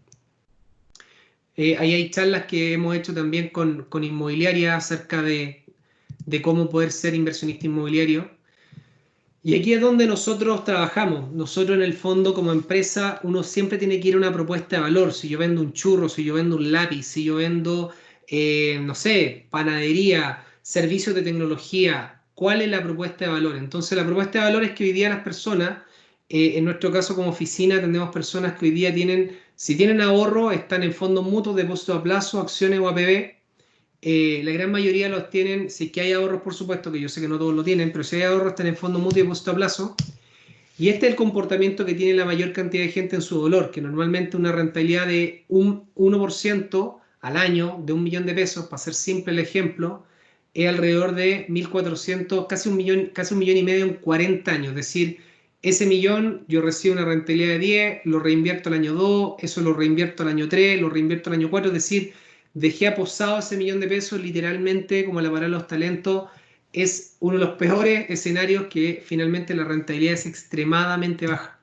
Ahí hay charlas que hemos hecho también con inmobiliarias acerca de cómo poder ser inversionista inmobiliario. Y aquí es donde nosotros trabajamos. Nosotros en el fondo como empresa, uno siempre tiene que ir a una propuesta de valor. Si yo vendo un churro, si yo vendo un lápiz, si yo vendo, no sé, panadería, servicios de tecnología, ¿cuál es la propuesta de valor? Entonces la propuesta de valor es que hoy día las personas, en nuestro caso como oficina, tenemos personas que hoy día tienen, si tienen ahorro, están en fondos mutuos, depósito a plazo, acciones o APB. La gran mayoría los tienen, si es que hay ahorros, por supuesto, que yo sé que no todos lo tienen, pero si hay ahorros, están en fondo mutuo y depósito a plazo. Y este es el comportamiento que tiene la mayor cantidad de gente en su dolor, que normalmente una rentabilidad de un 1% al año, de 1 millón de pesos, para ser simple el ejemplo, es alrededor de 1.400, casi un millón y medio en 40 años. Es decir, ese millón yo recibo una rentabilidad de 10, lo reinvierto al año 2, eso lo reinvierto al año 3, lo reinvierto al año 4, es decir, dejé aposado ese 1 millón de pesos literalmente como la parada de los talentos. Es uno de los peores escenarios que finalmente la rentabilidad es extremadamente baja.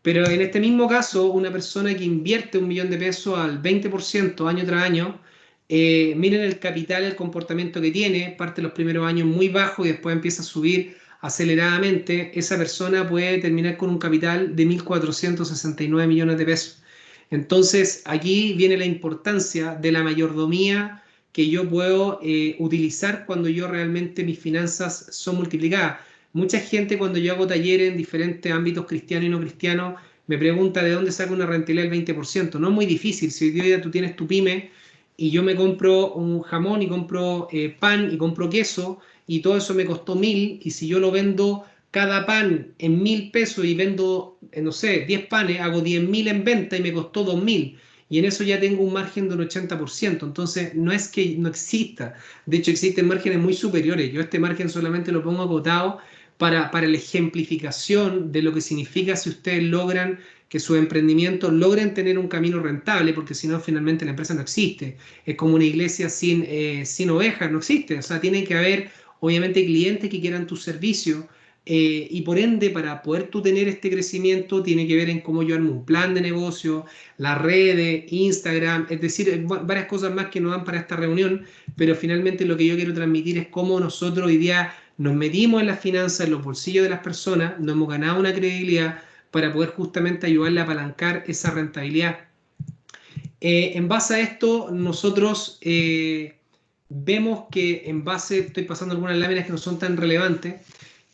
Pero en este mismo caso, una persona que invierte 1 millón de pesos al 20% año tras año, miren el capital, el comportamiento que tiene, parte los primeros años muy bajo y después empieza a subir aceleradamente, esa persona puede terminar con un capital de 1.469 millones de pesos. Entonces, aquí viene la importancia de la mayordomía que yo puedo utilizar cuando yo realmente mis finanzas son multiplicadas. Mucha gente cuando yo hago talleres en diferentes ámbitos cristianos y no cristianos me pregunta de dónde saco una rentabilidad del 20%. No es muy difícil. Si hoy día tú tienes tu pyme y yo me compro un jamón y compro pan y compro queso y todo eso me costó 1.000 y si yo lo vendo cada pan en 1.000 pesos y vendo, no sé, 10 panes, hago 10.000 en venta y me costó 2.000. Y en eso ya tengo un margen de un 80%. Entonces, no es que no exista. De hecho, existen márgenes muy superiores. Yo este margen solamente lo pongo acotado para la ejemplificación de lo que significa si ustedes logran que sus emprendimientos logren tener un camino rentable, porque si no, finalmente la empresa no existe. Es como una iglesia sin ovejas, no existe. O sea, tiene que haber, obviamente, clientes que quieran tu servicio. Y por ende, para poder tú tener este crecimiento, tiene que ver en cómo yo armo un plan de negocio, las redes, Instagram, es decir, varias cosas más que nos dan para esta reunión, pero finalmente lo que yo quiero transmitir es cómo nosotros hoy día nos metimos en las finanzas, en los bolsillos de las personas, nos hemos ganado una credibilidad para poder justamente ayudarle a apalancar esa rentabilidad. En base a esto, nosotros vemos que en base, estoy pasando algunas láminas que no son tan relevantes,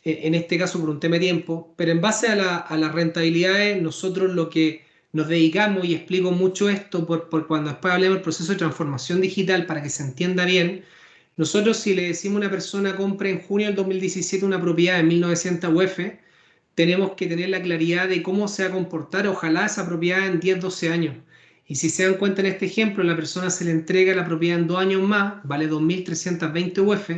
en este caso por un tema de tiempo, pero en base a las rentabilidades, nosotros lo que nos dedicamos, y explico mucho esto por cuando después hablemos del proceso de transformación digital para que se entienda bien, nosotros si le decimos a una persona compre en junio del 2017 una propiedad de 1.900 UF, tenemos que tener la claridad de cómo se va a comportar, ojalá esa propiedad en 10, 12 años. Y si se dan cuenta en este ejemplo, la persona se le entrega la propiedad en 2 años más, vale 2.320 UF,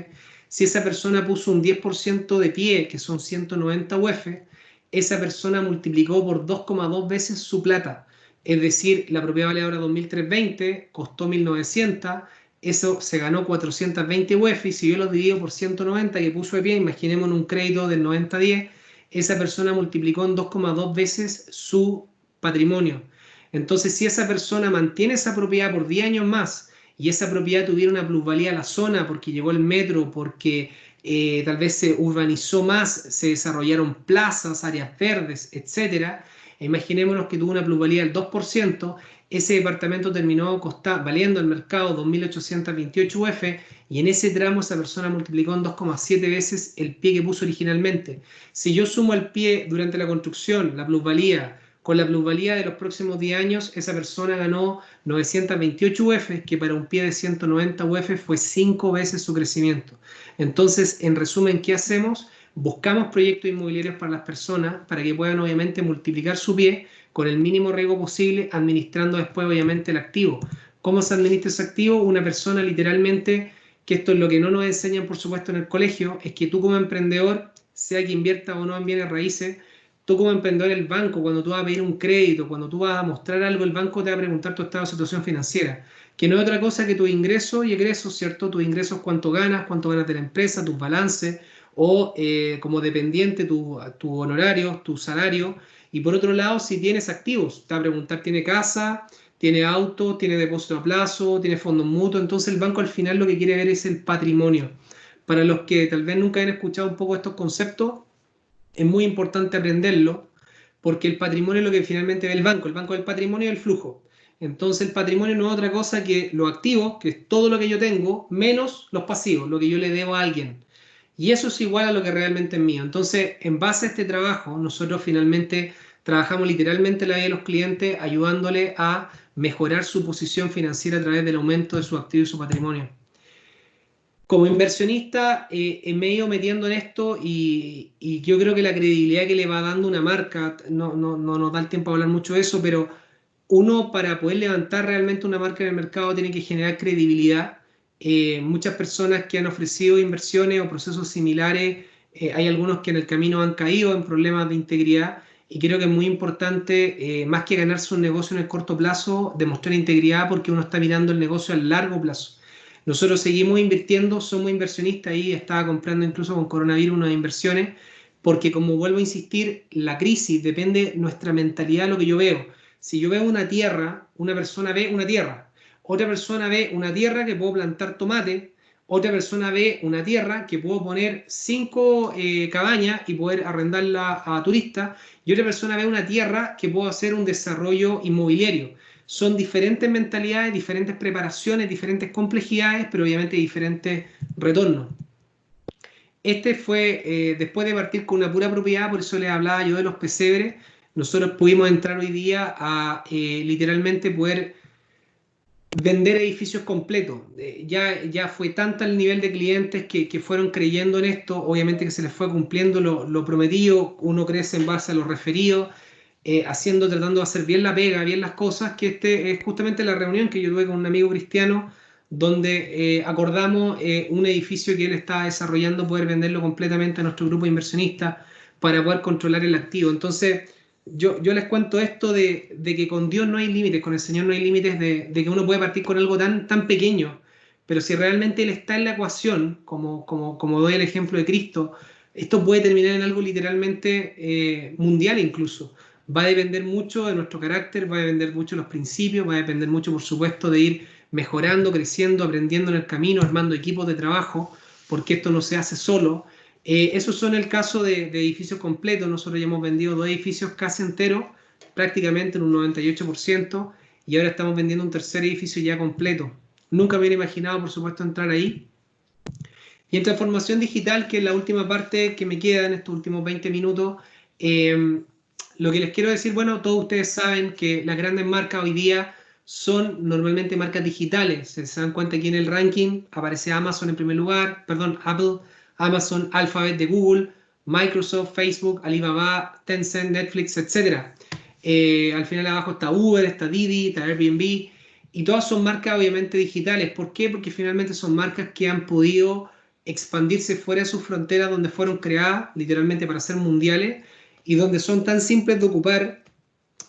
Si esa persona puso un 10% de pie, que son 190 UF, esa persona multiplicó por 2,2 veces su plata. Es decir, la propiedad vale ahora 2.320, costó 1.900, eso se ganó 420 UF, y si yo lo divido por 190 que puso de pie, imaginemos un crédito del 90-10, esa persona multiplicó en 2,2 veces su patrimonio. Entonces, si esa persona mantiene esa propiedad por 10 años más y esa propiedad tuviera una plusvalía a la zona porque llegó el metro, porque tal vez se urbanizó más, se desarrollaron plazas, áreas verdes, etcétera, imaginémonos que tuvo una plusvalía del 2%, ese departamento terminó valiendo al mercado 2.828 UF, y en ese tramo esa persona multiplicó en 2,7 veces el pie que puso originalmente. Si yo sumo el pie durante la construcción, la plusvalía, con la plusvalía de los próximos 10 años, esa persona ganó 928 UF, que para un pie de 190 UF fue 5 veces su crecimiento. Entonces, en resumen, ¿qué hacemos? Buscamos proyectos inmobiliarios para las personas para que puedan obviamente multiplicar su pie con el mínimo riesgo posible, administrando después obviamente el activo. ¿Cómo se administra ese activo? Una persona literalmente, que esto es lo que no nos enseñan por supuesto en el colegio, es que tú como emprendedor, sea que invierta o no en bienes raíces, tú como emprendedor, el banco, cuando tú vas a pedir un crédito, cuando tú vas a mostrar algo, el banco te va a preguntar tu estado de situación financiera, que no es otra cosa que tus ingresos y egresos, ¿cierto? Tus ingresos, cuánto ganas de la empresa, tus balances, o como dependiente, tu honorario, tu salario. Y por otro lado, si tienes activos, te va a preguntar, ¿tiene casa? ¿Tiene auto? ¿Tiene depósito a plazo? ¿Tiene fondos mutuos? Entonces el banco al final lo que quiere ver es el patrimonio. Para los que tal vez nunca hayan escuchado un poco estos conceptos, es muy importante aprenderlo, porque el patrimonio es lo que finalmente ve el banco. El banco es el patrimonio y el flujo. Entonces el patrimonio no es otra cosa que los activos, que es todo lo que yo tengo, menos los pasivos, lo que yo le debo a alguien. Y eso es igual a lo que realmente es mío. Entonces, en base a este trabajo, nosotros finalmente trabajamos literalmente la vida de los clientes, ayudándole a mejorar su posición financiera a través del aumento de su activo y su patrimonio. Como inversionista, me he ido metiendo en esto, y yo creo que la credibilidad que le va dando una marca, no nos da el tiempo a hablar mucho de eso, pero uno, para poder levantar realmente una marca en el mercado, tiene que generar credibilidad. Muchas personas que han ofrecido inversiones o procesos similares, hay algunos que en el camino han caído en problemas de integridad, y creo que es muy importante, más que ganarse un negocio en el corto plazo, demostrar integridad, porque uno está mirando el negocio a largo plazo. Nosotros seguimos invirtiendo, somos inversionistas, y estaba comprando incluso con coronavirus unas inversiones, porque como vuelvo a insistir, la crisis depende de nuestra mentalidad, lo que yo veo. Si yo veo una tierra, una persona ve una tierra, otra persona ve una tierra que puedo plantar tomate, otra persona ve una tierra que puedo poner 5 cabañas y poder arrendarla a turistas, y otra persona ve una tierra que puedo hacer un desarrollo inmobiliario. Son diferentes mentalidades, diferentes preparaciones, diferentes complejidades, pero obviamente diferentes retornos. Este fue, después de partir con una pura propiedad, por eso les hablaba yo de los pesebres. Nosotros pudimos entrar hoy día a literalmente poder vender edificios completos. Ya fue tanto el nivel de clientes que fueron creyendo en esto, obviamente que se les fue cumpliendo lo prometido, uno crece en base a los referidos, tratando de hacer bien la pega, bien las cosas, que este es justamente la reunión que yo tuve con un amigo cristiano, donde acordamos un edificio que él estaba desarrollando, poder venderlo completamente a nuestro grupo de inversionistas para poder controlar el activo. Entonces, yo les cuento esto de que con Dios no hay límites, con el Señor no hay límites, de que uno puede partir con algo tan pequeño, pero si realmente Él está en la ecuación, como doy el ejemplo de Cristo, esto puede terminar en algo literalmente mundial incluso. Va a depender mucho de nuestro carácter, va a depender mucho de los principios, va a depender mucho, por supuesto, de ir mejorando, creciendo, aprendiendo en el camino, armando equipos de trabajo, porque esto no se hace solo. Esos son el caso de edificios completos. Nosotros ya hemos vendido 2 edificios casi enteros, prácticamente en un 98%, y ahora estamos vendiendo un tercer edificio ya completo. Nunca me hubiera imaginado, por supuesto, entrar ahí. Y en transformación digital, que es la última parte que me queda en estos últimos 20 minutos, lo que les quiero decir, bueno, todos ustedes saben que las grandes marcas hoy día son normalmente marcas digitales. Se dan cuenta aquí en el ranking aparece Amazon en primer lugar, perdón, Apple, Amazon, Alphabet de Google, Microsoft, Facebook, Alibaba, Tencent, Netflix, etc. Al final abajo está Uber, está Didi, está Airbnb, y todas son marcas obviamente digitales. ¿Por qué? Porque finalmente son marcas que han podido expandirse fuera de sus fronteras donde fueron creadas, literalmente para ser mundiales, y donde son tan simples de ocupar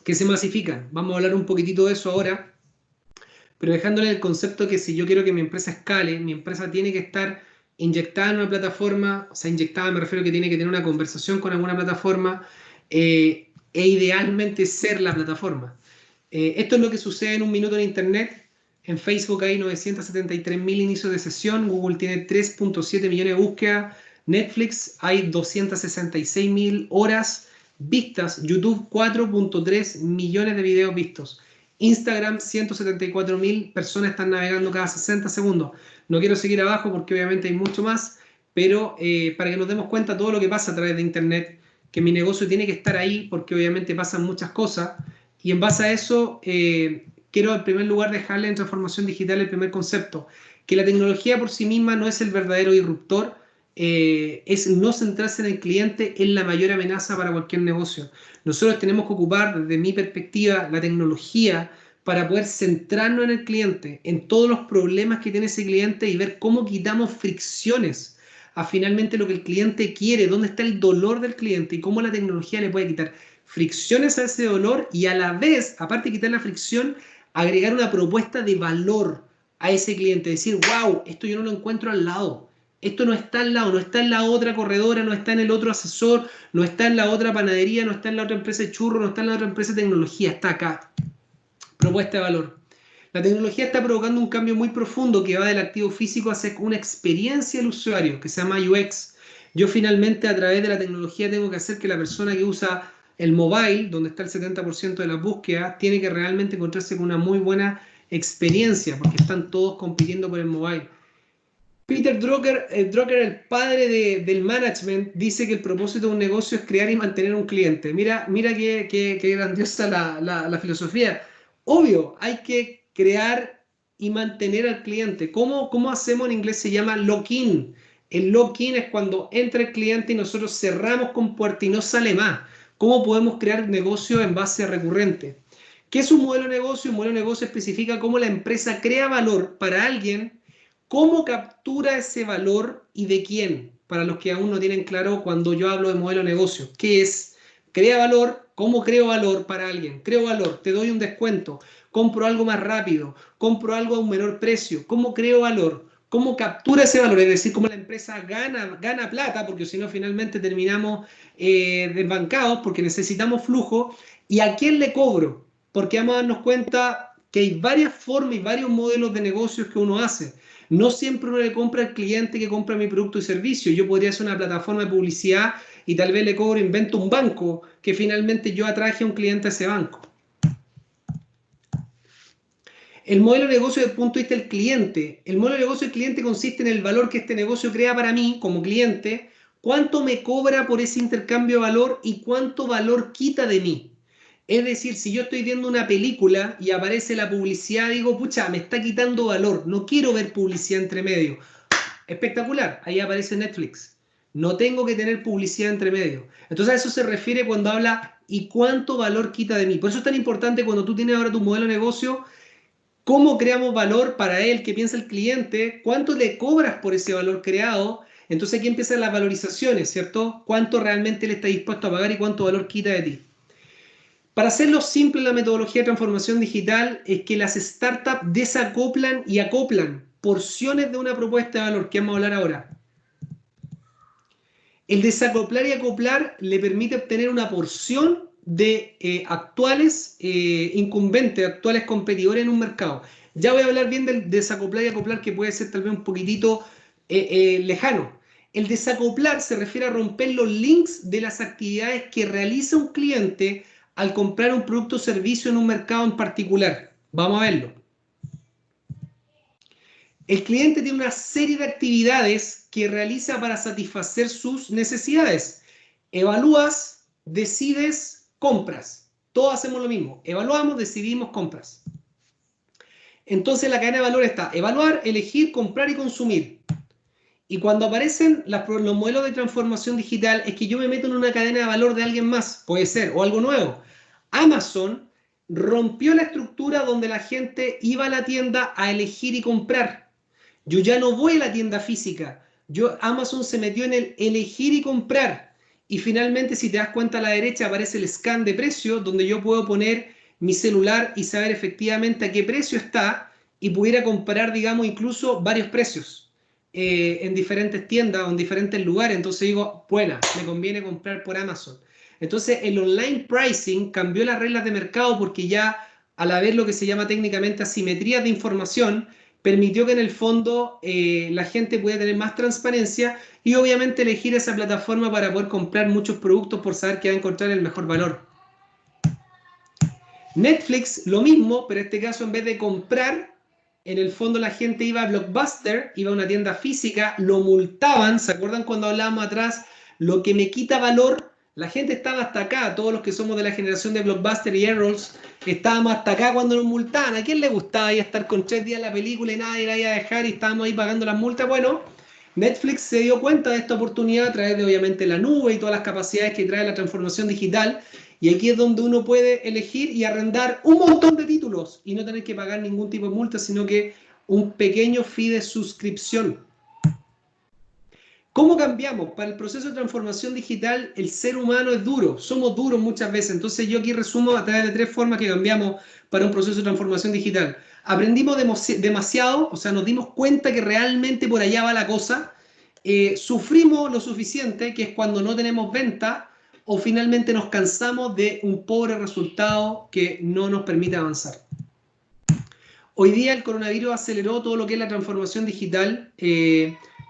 que se masifican. Vamos a hablar un poquitito de eso ahora, pero dejándole el concepto que si yo quiero que mi empresa escale, mi empresa tiene que estar inyectada en una plataforma, o sea, inyectada me refiero a que tiene que tener una conversación con alguna plataforma, e idealmente ser la plataforma. Esto es lo que sucede en un minuto en Internet. En Facebook hay 973.000 inicios de sesión, Google tiene 3.7 millones de búsquedas, Netflix hay 266.000 horas vistas, YouTube 4.3 millones de videos vistos, Instagram 174.000 personas están navegando cada 60 segundos. No quiero seguir abajo porque obviamente hay mucho más, pero para que nos demos cuenta todo lo que pasa a través de Internet, que mi negocio tiene que estar ahí porque obviamente pasan muchas cosas. Y en base a eso, quiero en primer lugar dejarle en transformación digital el primer concepto, que la tecnología por sí misma no es el verdadero disruptor, es no centrarse en el cliente, es la mayor amenaza para cualquier negocio. Nosotros tenemos que ocupar, desde mi perspectiva, la tecnología para poder centrarnos en el cliente, en todos los problemas que tiene ese cliente y ver cómo quitamos fricciones a finalmente lo que el cliente quiere, dónde está el dolor del cliente y cómo la tecnología le puede quitar fricciones a ese dolor y a la vez, aparte de quitar la fricción, agregar una propuesta de valor a ese cliente. Decir, wow, esto yo no lo encuentro al lado. Esto no está al lado, no está en la otra corredora, no está en el otro asesor, no está en la otra panadería, no está en la otra empresa de churro, no está en la otra empresa de tecnología, está acá. Propuesta de valor. La tecnología está provocando un cambio muy profundo que va del activo físico hacia una experiencia del usuario que se llama UX. Yo finalmente a través de la tecnología tengo que hacer que la persona que usa el mobile, donde está el 70% de las búsquedas, tiene que realmente encontrarse con una muy buena experiencia porque están todos compitiendo por el mobile. Peter Drucker, el padre del management, dice que el propósito de un negocio es crear y mantener un cliente. Mira qué grandiosa la filosofía. Obvio, hay que crear y mantener al cliente. ¿Cómo hacemos? En inglés se llama lock-in. El lock-in es cuando entra el cliente y nosotros cerramos con puerta y no sale más. ¿Cómo podemos crear negocio en base a recurrente? ¿Qué es un modelo de negocio? Un modelo de negocio especifica cómo la empresa crea valor para alguien. ¿Cómo captura ese valor y de quién? Para los que aún no tienen claro cuando yo hablo de modelo de negocio. ¿Qué es? Crea valor. ¿Cómo creo valor para alguien? Creo valor, te doy un descuento, compro algo más rápido, compro algo a un menor precio. ¿Cómo creo valor? ¿Cómo captura ese valor? Es decir, cómo la empresa gana plata, porque si no finalmente terminamos desbancados porque necesitamos flujo. ¿Y a quién le cobro? Porque vamos a darnos cuenta que hay varias formas y varios modelos de negocios que uno hace. No siempre uno le compra al cliente que compra mi producto y servicio. Yo podría hacer una plataforma de publicidad y tal vez le cobro, invento un banco que finalmente yo atraje a un cliente a ese banco. El modelo de negocio desde el punto de vista del cliente. El modelo de negocio del cliente consiste en el valor que este negocio crea para mí como cliente, cuánto me cobra por ese intercambio de valor y cuánto valor quita de mí. Es decir, si yo estoy viendo una película y aparece la publicidad, digo, pucha, me está quitando valor, no quiero ver publicidad entre medio. Espectacular, ahí aparece Netflix. No tengo que tener publicidad entre medio. Entonces a eso se refiere cuando habla y cuánto valor quita de mí. Por eso es tan importante cuando tú tienes ahora tu modelo de negocio, cómo creamos valor para él, qué piensa el cliente, cuánto le cobras por ese valor creado. Entonces aquí empiezan las valorizaciones, ¿cierto? Cuánto realmente él está dispuesto a pagar y cuánto valor quita de ti. Para hacerlo simple, la metodología de transformación digital es que las startups desacoplan y acoplan porciones de una propuesta de valor que vamos a hablar ahora. El desacoplar y acoplar le permite obtener una porción de actuales incumbentes, actuales competidores en un mercado. Ya voy a hablar bien del desacoplar y acoplar, que puede ser tal vez un poquitito lejano. El desacoplar se refiere a romper los links de las actividades que realiza un cliente al comprar un producto o servicio en un mercado en particular. Vamos a verlo. El cliente tiene una serie de actividades que realiza para satisfacer sus necesidades. Evalúas, decides, compras. Todos hacemos lo mismo. Evaluamos, decidimos, compras. Entonces la cadena de valor está evaluar, elegir, comprar y consumir. Y cuando aparecen los modelos de transformación digital es que yo me meto en una cadena de valor de alguien más, puede ser, o algo nuevo. Amazon rompió la estructura donde la gente iba a la tienda a elegir y comprar. Yo ya no voy a la tienda física, Amazon se metió en el elegir y comprar. Y finalmente, si te das cuenta a la derecha, aparece el scan de precio, donde yo puedo poner mi celular y saber efectivamente a qué precio está y pudiera comparar, digamos, incluso varios precios en diferentes tiendas o en diferentes lugares. Entonces digo, buena, me conviene comprar por Amazon. Entonces, el online pricing cambió las reglas de mercado porque ya al haber lo que se llama técnicamente asimetría de información, permitió que en el fondo la gente pudiera tener más transparencia y obviamente elegir esa plataforma para poder comprar muchos productos por saber que va a encontrar el mejor valor. Netflix, lo mismo, pero en este caso en vez de comprar, en el fondo la gente iba a Blockbuster, iba a una tienda física, lo multaban, ¿se acuerdan cuando hablábamos atrás? Lo que me quita valor, la gente estaba hasta acá, todos los que somos de la generación de Blockbuster y Errols, estábamos hasta acá cuando nos multaban. ¿A quién le gustaba ya estar con 3 días la película y nadie la iba a dejar y estábamos ahí pagando las multas? Bueno, Netflix se dio cuenta de esta oportunidad a través de obviamente la nube y todas las capacidades que trae la transformación digital. Y aquí es donde uno puede elegir y arrendar un montón de títulos y no tener que pagar ningún tipo de multa, sino que un pequeño fee de suscripción. ¿Cómo cambiamos? Para el proceso de transformación digital, el ser humano es duro, somos duros muchas veces. Entonces yo aquí resumo a través de 3 formas que cambiamos para un proceso de transformación digital. Aprendimos demasiado, o sea, nos dimos cuenta que realmente por allá va la cosa. Sufrimos lo suficiente, que es cuando no tenemos venta, o finalmente nos cansamos de un pobre resultado que no nos permite avanzar. Hoy día el coronavirus aceleró todo lo que es la transformación digital,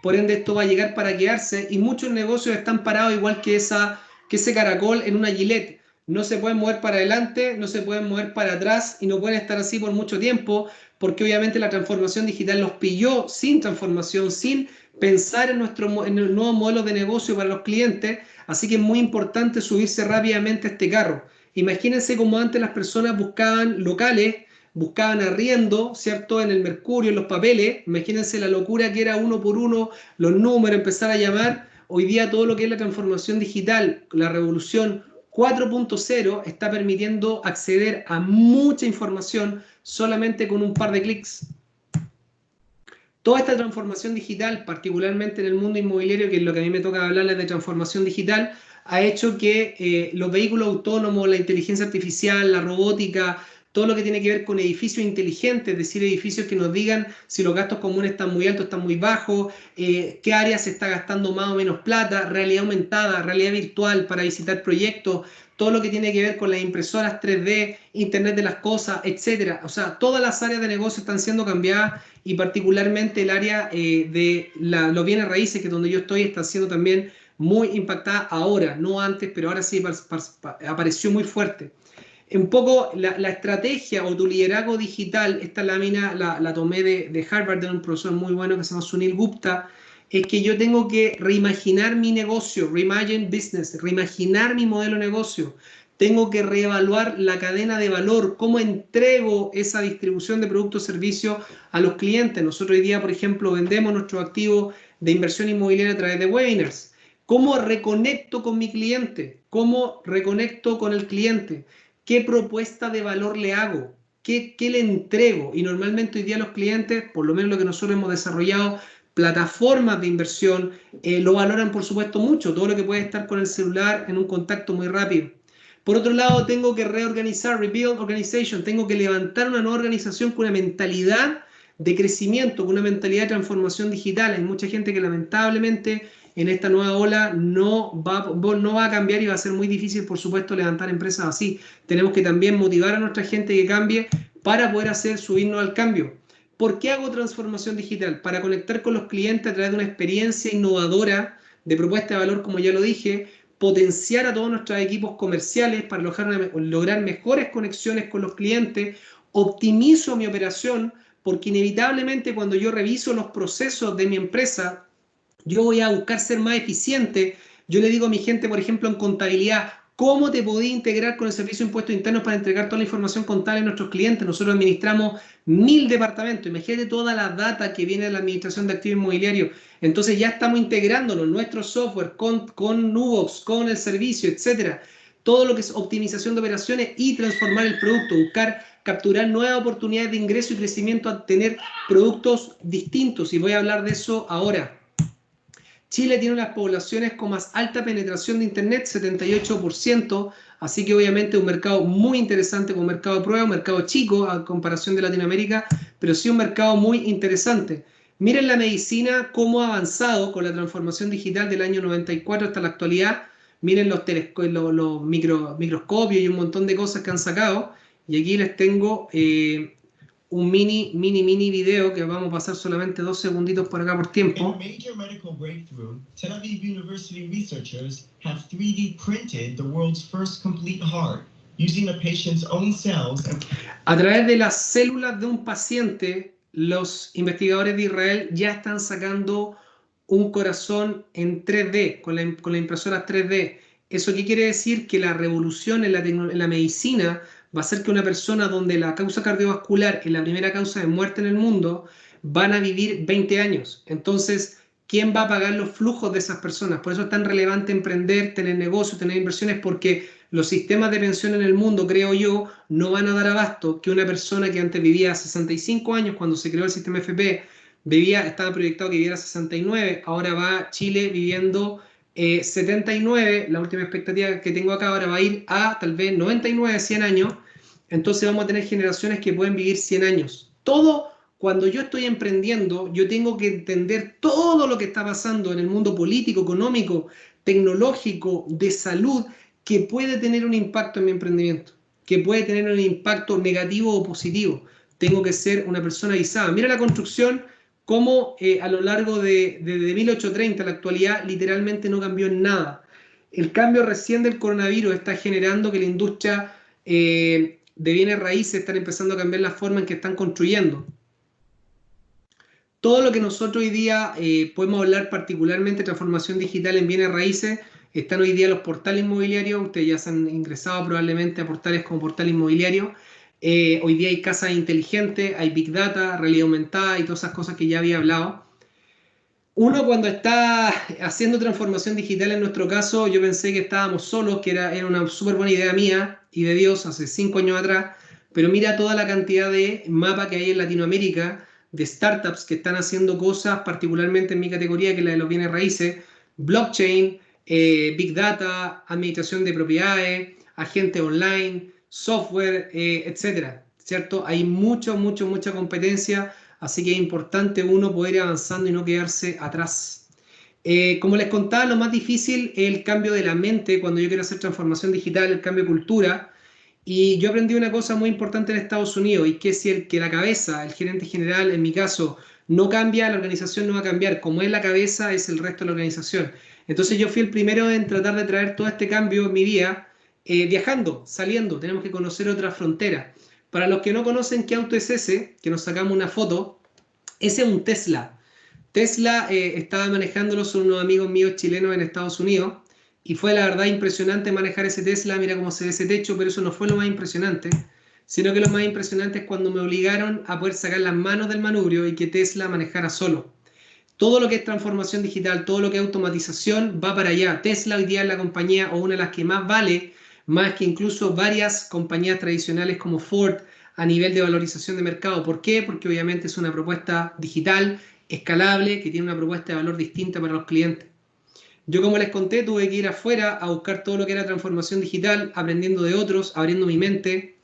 por ende esto va a llegar para quedarse y muchos negocios están parados igual que ese caracol en una Gillette. No se pueden mover para adelante, no se pueden mover para atrás y no pueden estar así por mucho tiempo porque obviamente la transformación digital los pilló sin transformación, sin pensar en el nuevo modelo de negocio para los clientes. Así que es muy importante subirse rápidamente a este carro. Imagínense cómo antes las personas buscaban locales, buscaban arriendo, ¿cierto? En el Mercurio, en los papeles. Imagínense la locura que era uno por uno, los números, empezar a llamar. Hoy día todo lo que es la transformación digital, la revolución 4.0 está permitiendo acceder a mucha información solamente con un par de clics. Toda esta transformación digital, particularmente en el mundo inmobiliario, que es lo que a mí me toca hablarles de transformación digital, ha hecho que los vehículos autónomos, la inteligencia artificial, la robótica, todo lo que tiene que ver con edificios inteligentes, es decir, edificios que nos digan si los gastos comunes están muy altos, están muy bajos, qué área se está gastando más o menos plata, realidad aumentada, realidad virtual para visitar proyectos, todo lo que tiene que ver con las impresoras 3D, Internet de las cosas, etcétera. O sea, todas las áreas de negocio están siendo cambiadas y particularmente el área de los bienes raíces, que es donde yo estoy, está siendo también muy impactada ahora, no antes, pero ahora sí apareció muy fuerte. Un poco la estrategia o tu liderazgo digital, esta lámina la tomé de Harvard, de un profesor muy bueno que se llama Sunil Gupta, es que yo tengo que reimaginar mi negocio, reimagine business, reimaginar mi modelo de negocio. Tengo que reevaluar la cadena de valor, cómo entrego esa distribución de productos y servicios a los clientes. Nosotros hoy día, por ejemplo, vendemos nuestros activos de inversión inmobiliaria a través de webinars. ¿Cómo reconecto con mi cliente? ¿Cómo reconecto con el cliente? ¿Qué propuesta de valor le hago? ¿Qué le entrego? Y normalmente hoy día los clientes, por lo menos lo que nosotros hemos desarrollado, plataformas de inversión, lo valoran por supuesto mucho, todo lo que puede estar con el celular en un contacto muy rápido. Por otro lado, tengo que reorganizar, rebuild organization, tengo que levantar una nueva organización con una mentalidad de crecimiento, con una mentalidad de transformación digital. Hay mucha gente que lamentablemente en esta nueva ola no va a cambiar y va a ser muy difícil, por supuesto, levantar empresas así. Tenemos que también motivar a nuestra gente que cambie para poder subirnos al cambio. ¿Por qué hago transformación digital? Para conectar con los clientes a través de una experiencia innovadora de propuesta de valor, como ya lo dije, potenciar a todos nuestros equipos comerciales para lograr mejores conexiones con los clientes, optimizo mi operación, porque inevitablemente cuando yo reviso los procesos de mi empresa, yo voy a buscar ser más eficiente. Yo le digo a mi gente, por ejemplo, en contabilidad, ¿cómo te podés integrar con el Servicio de Impuestos Internos para entregar toda la información contable a nuestros clientes? Nosotros administramos 1000 departamentos. Imagínate toda la data que viene de la administración de activos inmobiliarios. Entonces ya estamos integrándonos, nuestro software con Nubox, con el servicio, etcétera. Todo lo que es optimización de operaciones y transformar el producto, buscar capturar nuevas oportunidades de ingreso y crecimiento a tener productos distintos. Y voy a hablar de eso ahora. Chile tiene las poblaciones con más alta penetración de Internet, 78%, así que obviamente un mercado muy interesante, con un mercado de prueba, un mercado chico a comparación de Latinoamérica, pero sí un mercado muy interesante. Miren la medicina, cómo ha avanzado con la transformación digital del año 94 hasta la actualidad. Miren los microscopios y un montón de cosas que han sacado. Y aquí les tengo un mini video que vamos a pasar solamente 2 segunditos por acá por tiempo. In a major medical breakthrough, Tel Aviv University researchers have 3D printed the world's first complete heart using a patient's own cells. A través de las células de un paciente, los investigadores de Israel ya están sacando un corazón en 3D, con la impresora 3D. ¿Eso qué quiere decir? Que la revolución en la medicina va a ser que una persona donde la causa cardiovascular es la primera causa de muerte en el mundo, van a vivir 20 años. Entonces, ¿quién va a pagar los flujos de esas personas? Por eso es tan relevante emprender, tener negocios, tener inversiones, porque los sistemas de pensión en el mundo, creo yo, no van a dar abasto que una persona que antes vivía 65 años, cuando se creó el sistema FP, estaba proyectado que viviera 69, ahora va Chile viviendo 79, la última expectativa que tengo acá ahora va a ir a tal vez 99, 100 años, entonces vamos a tener generaciones que pueden vivir 100 años. Todo, cuando yo estoy emprendiendo, yo tengo que entender todo lo que está pasando en el mundo político, económico, tecnológico, de salud, que puede tener un impacto en mi emprendimiento, que puede tener un impacto negativo o positivo. Tengo que ser una persona avisada. Mira la construcción, cómo a lo largo de 1830 a la actualidad literalmente no cambió en nada. El cambio recién del coronavirus está generando que la industria de bienes raíces están empezando a cambiar la forma en que están construyendo. Todo lo que nosotros hoy día podemos hablar particularmente de transformación digital en bienes raíces, están hoy día los portales inmobiliarios, ustedes ya se han ingresado probablemente a portales como Portal Inmobiliario. Hoy día hay casas inteligentes, hay Big Data, realidad aumentada y todas esas cosas que ya había hablado. Uno cuando está haciendo transformación digital, en nuestro caso, yo pensé que estábamos solos, que era una súper buena idea mía y de Dios hace 5 años atrás, pero mira toda la cantidad de mapa que hay en Latinoamérica, de startups que están haciendo cosas, particularmente en mi categoría, que es la de los bienes raíces, blockchain, Big Data, administración de propiedades, agente online, software, etcétera, ¿cierto? Hay mucha competencia, así que es importante uno poder ir avanzando y no quedarse atrás. Como les contaba, lo más difícil es el cambio de la mente cuando yo quiero hacer transformación digital, el cambio de cultura. Y yo aprendí una cosa muy importante en Estados Unidos, y que si la cabeza, el gerente general, en mi caso, no cambia, la organización no va a cambiar. Como es la cabeza, es el resto de la organización. Entonces yo fui el primero en tratar de traer todo este cambio en mi vida, viajando, saliendo, tenemos que conocer otras fronteras. Para los que no conocen qué auto es ese, que nos sacamos una foto, ese es un Tesla. Tesla estaba manejándolo, son unos amigos míos chilenos en Estados Unidos, y fue la verdad impresionante manejar ese Tesla. Mira cómo se ve ese techo, pero eso no fue lo más impresionante, sino que lo más impresionante es cuando me obligaron a poder sacar las manos del manubrio y que Tesla manejara solo. Todo lo que es transformación digital, todo lo que es automatización va para allá. Tesla hoy día es la compañía o una de las que más vale, más que incluso varias compañías tradicionales como Ford a nivel de valorización de mercado. ¿Por qué? Porque obviamente es una propuesta digital, escalable, que tiene una propuesta de valor distinta para los clientes. Yo, como les conté, tuve que ir afuera a buscar todo lo que era transformación digital, aprendiendo de otros, abriendo mi mente.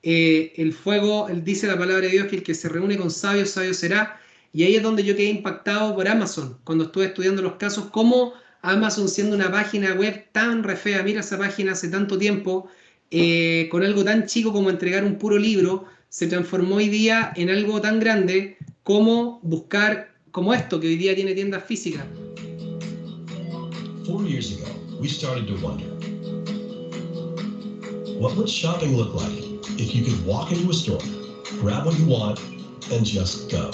El fuego, dice la palabra de Dios que el que se reúne con sabios, sabio será. Y ahí es donde yo quedé impactado por Amazon, cuando estuve estudiando los casos, cómo Amazon, siendo una página web tan re fea, mira esa página hace tanto tiempo, con algo tan chico como entregar un puro libro, se transformó hoy día en algo tan grande como buscar, como esto, que hoy día tiene tiendas físicas. 4 years ago, we started to wonder, what would shopping look like if you could walk into a store, grab what you want, and just go?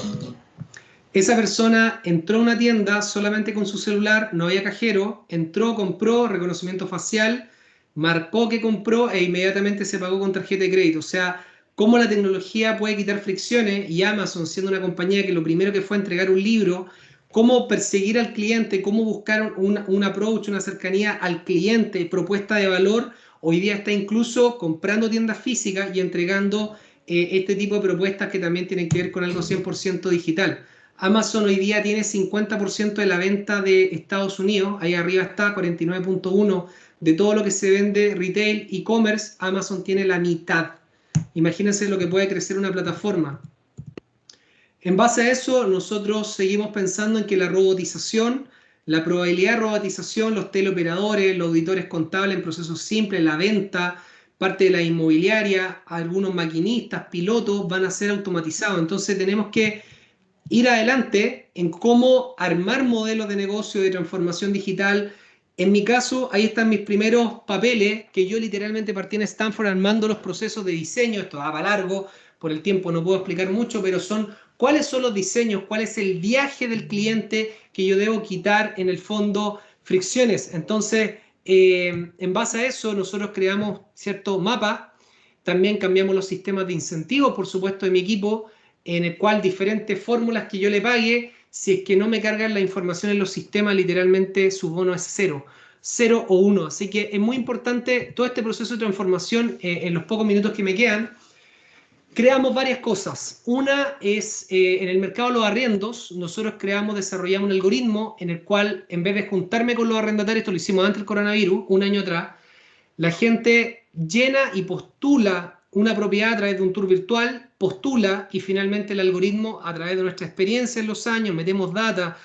Esa persona entró a una tienda solamente con su celular, no había cajero, entró, compró, reconocimiento facial, marcó que compró e inmediatamente se pagó con tarjeta de crédito. O sea, cómo la tecnología puede quitar fricciones, y Amazon, siendo una compañía que lo primero que fue entregar un libro, cómo perseguir al cliente, cómo buscar un approach, una cercanía al cliente, propuesta de valor. Hoy día está incluso comprando tiendas físicas y entregando este tipo de propuestas que también tienen que ver con algo 100% digital. Amazon hoy día tiene 50% de la venta de Estados Unidos, ahí arriba está 49.1 de todo lo que se vende retail, e-commerce, Amazon tiene la mitad. Imagínense lo que puede crecer una plataforma. En base a eso, nosotros seguimos pensando en que la robotización, la probabilidad de robotización, los teleoperadores, los auditores contables en procesos simples, la venta, parte de la inmobiliaria, algunos maquinistas, pilotos van a ser automatizados. Entonces tenemos que ir adelante en cómo armar modelos de negocio de transformación digital. En mi caso, ahí están mis primeros papeles, que yo literalmente partí en Stanford armando los procesos de diseño. Esto va para largo, por el tiempo no puedo explicar mucho, pero son cuáles son los diseños, cuál es el viaje del cliente que yo debo quitar, en el fondo, fricciones. Entonces, en base a eso, nosotros creamos cierto mapa. También cambiamos los sistemas de incentivos, por supuesto, de mi equipo, en el cual diferentes fórmulas que yo le pague, si es que no me cargan la información en los sistemas, literalmente su bono es 0 o 1. Así que es muy importante todo este proceso de transformación. En los pocos minutos que me quedan, creamos varias cosas. Una es, en el mercado de los arriendos, nosotros desarrollamos un algoritmo en el cual, en vez de juntarme con los arrendatarios, esto lo hicimos antes del coronavirus, un año atrás, la gente llena y postula una propiedad a través de un tour virtual, postula, y finalmente el algoritmo, a través de nuestra experiencia en los años, metemos data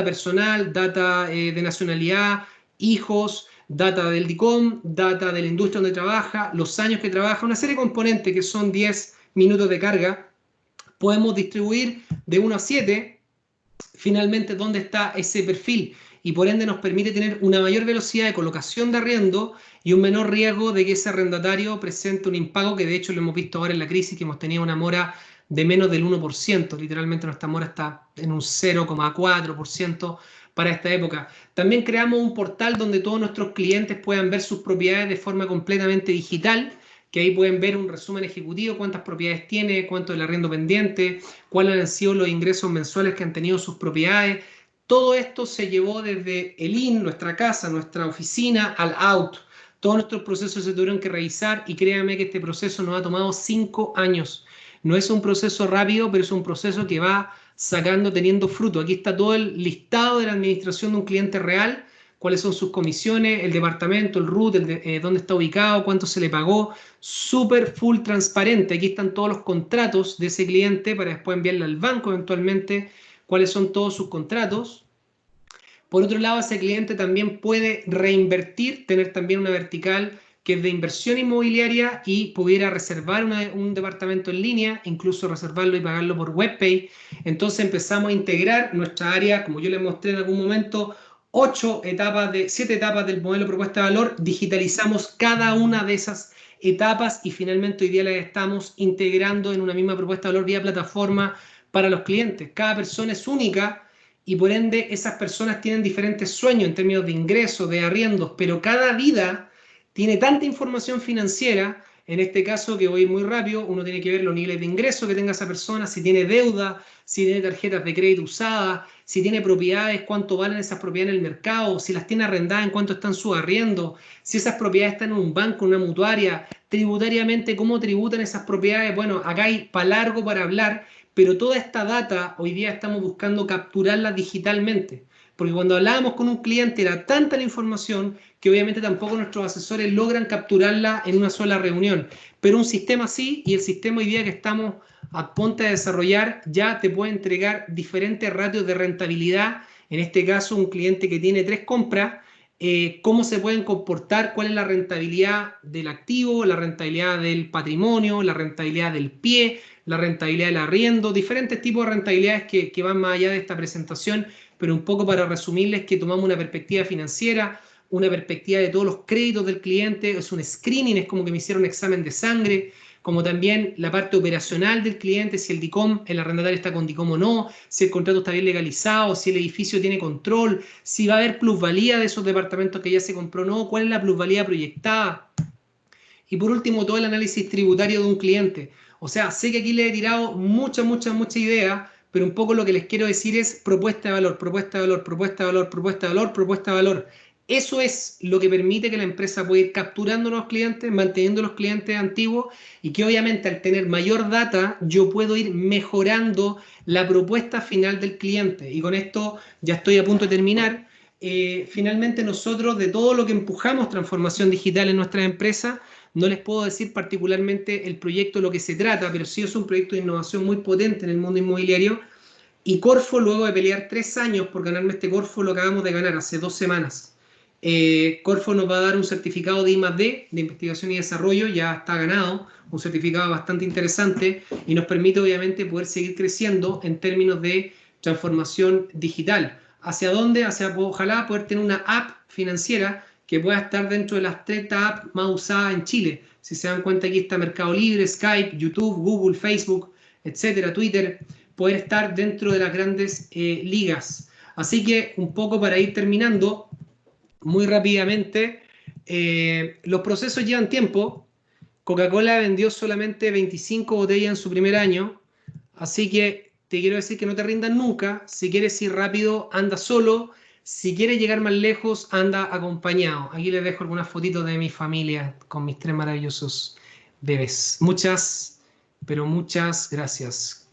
personal, data de nacionalidad, hijos, data del DICOM, data de la industria donde trabaja, los años que trabaja, una serie de componentes que son 10 minutos de carga. Podemos distribuir de 1 a 7 finalmente dónde está ese perfil, y por ende nos permite tener una mayor velocidad de colocación de arriendo y un menor riesgo de que ese arrendatario presente un impago, que de hecho lo hemos visto ahora en la crisis, que hemos tenido una mora de menos del 1%. Literalmente nuestra mora está en un 0,4% para esta época. También creamos un portal donde todos nuestros clientes puedan ver sus propiedades de forma completamente digital, que ahí pueden ver un resumen ejecutivo, cuántas propiedades tiene, cuánto es el arriendo pendiente, cuáles han sido los ingresos mensuales que han tenido sus propiedades. Todo esto se llevó desde el IN, nuestra casa, nuestra oficina, al out. Todos nuestros procesos se tuvieron que revisar, y créanme que este proceso nos ha tomado 5 años. No es un proceso rápido, pero es un proceso que va teniendo fruto. Aquí está todo el listado de la administración de un cliente real, cuáles son sus comisiones, el departamento, el RUT, dónde está ubicado, cuánto se le pagó, súper full transparente. Aquí están todos los contratos de ese cliente para después enviarle al banco eventualmente, cuáles son todos sus contratos. Por otro lado, ese cliente también puede reinvertir, tener también una vertical que es de inversión inmobiliaria, y pudiera reservar un departamento en línea, incluso reservarlo y pagarlo por WebPay. Entonces empezamos a integrar nuestra área, como yo les mostré en algún momento, 7 etapas del modelo propuesta de valor. Digitalizamos cada una de esas etapas y finalmente hoy día las estamos integrando en una misma propuesta de valor vía plataforma para los clientes. Cada persona es única y por ende esas personas tienen diferentes sueños en términos de ingresos, de arriendos, pero cada vida tiene tanta información financiera. En este caso, que voy a ir muy rápido, uno tiene que ver los niveles de ingreso que tenga esa persona, si tiene deuda, si tiene tarjetas de crédito usadas, si tiene propiedades, cuánto valen esas propiedades en el mercado, si las tiene arrendadas, en cuánto están sus arriendos, si esas propiedades están en un banco, en una mutuaria, tributariamente, cómo tributan esas propiedades. Bueno, acá hay para largo para hablar, pero toda esta data hoy día estamos buscando capturarla digitalmente. Porque cuando hablábamos con un cliente era tanta la información que obviamente tampoco nuestros asesores logran capturarla en una sola reunión. Pero un sistema sí, y el sistema hoy día que estamos a punto de desarrollar ya te puede entregar diferentes ratios de rentabilidad. En este caso, un cliente que tiene 3 compras, cómo se pueden comportar, cuál es la rentabilidad del activo, la rentabilidad del patrimonio, la rentabilidad del pie, la rentabilidad del arriendo, diferentes tipos de rentabilidades que van más allá de esta presentación, pero un poco para resumirles que tomamos una perspectiva financiera, una perspectiva de todos los créditos del cliente, es un screening, es como que me hicieron un examen de sangre, como también la parte operacional del cliente, si el DICOM, el arrendatario está con DICOM o no, si el contrato está bien legalizado, si el edificio tiene control, si va a haber plusvalía de esos departamentos que ya se compró o no, cuál es la plusvalía proyectada. Y por último, todo el análisis tributario de un cliente. O sea, sé que aquí les he tirado mucha idea, pero un poco lo que les quiero decir es propuesta de valor, propuesta de valor, propuesta de valor, propuesta de valor, propuesta de valor. Eso es lo que permite que la empresa pueda ir capturando nuevos clientes, manteniendo los clientes antiguos y que obviamente al tener mayor data yo puedo ir mejorando la propuesta final del cliente. Y con esto ya estoy a punto de terminar. Finalmente nosotros de todo lo que empujamos transformación digital en nuestras empresas, no les puedo decir particularmente el proyecto de lo que se trata, pero sí es un proyecto de innovación muy potente en el mundo inmobiliario. Y Corfo, luego de pelear 3 años por ganarme este Corfo, lo acabamos de ganar hace 2 semanas. Corfo nos va a dar un certificado de I+D, de investigación y desarrollo, ya está ganado, un certificado bastante interesante y nos permite obviamente poder seguir creciendo en términos de transformación digital. ¿Hacia dónde? Hacia ojalá poder tener una app financiera que pueda estar dentro de las 30 apps más usadas en Chile. Si se dan cuenta, aquí está Mercado Libre, Skype, YouTube, Google, Facebook, etcétera, Twitter, poder estar dentro de las grandes ligas. Así que un poco para ir terminando, muy rápidamente, los procesos llevan tiempo. Coca-Cola vendió solamente 25 botellas en su primer año, así que te quiero decir que no te rindas nunca. Si quieres ir rápido, anda solo. Si quieres llegar más lejos, anda acompañado. Aquí les dejo algunas fotitos de mi familia con mis 3 maravillosos bebés. Muchas, pero muchas gracias.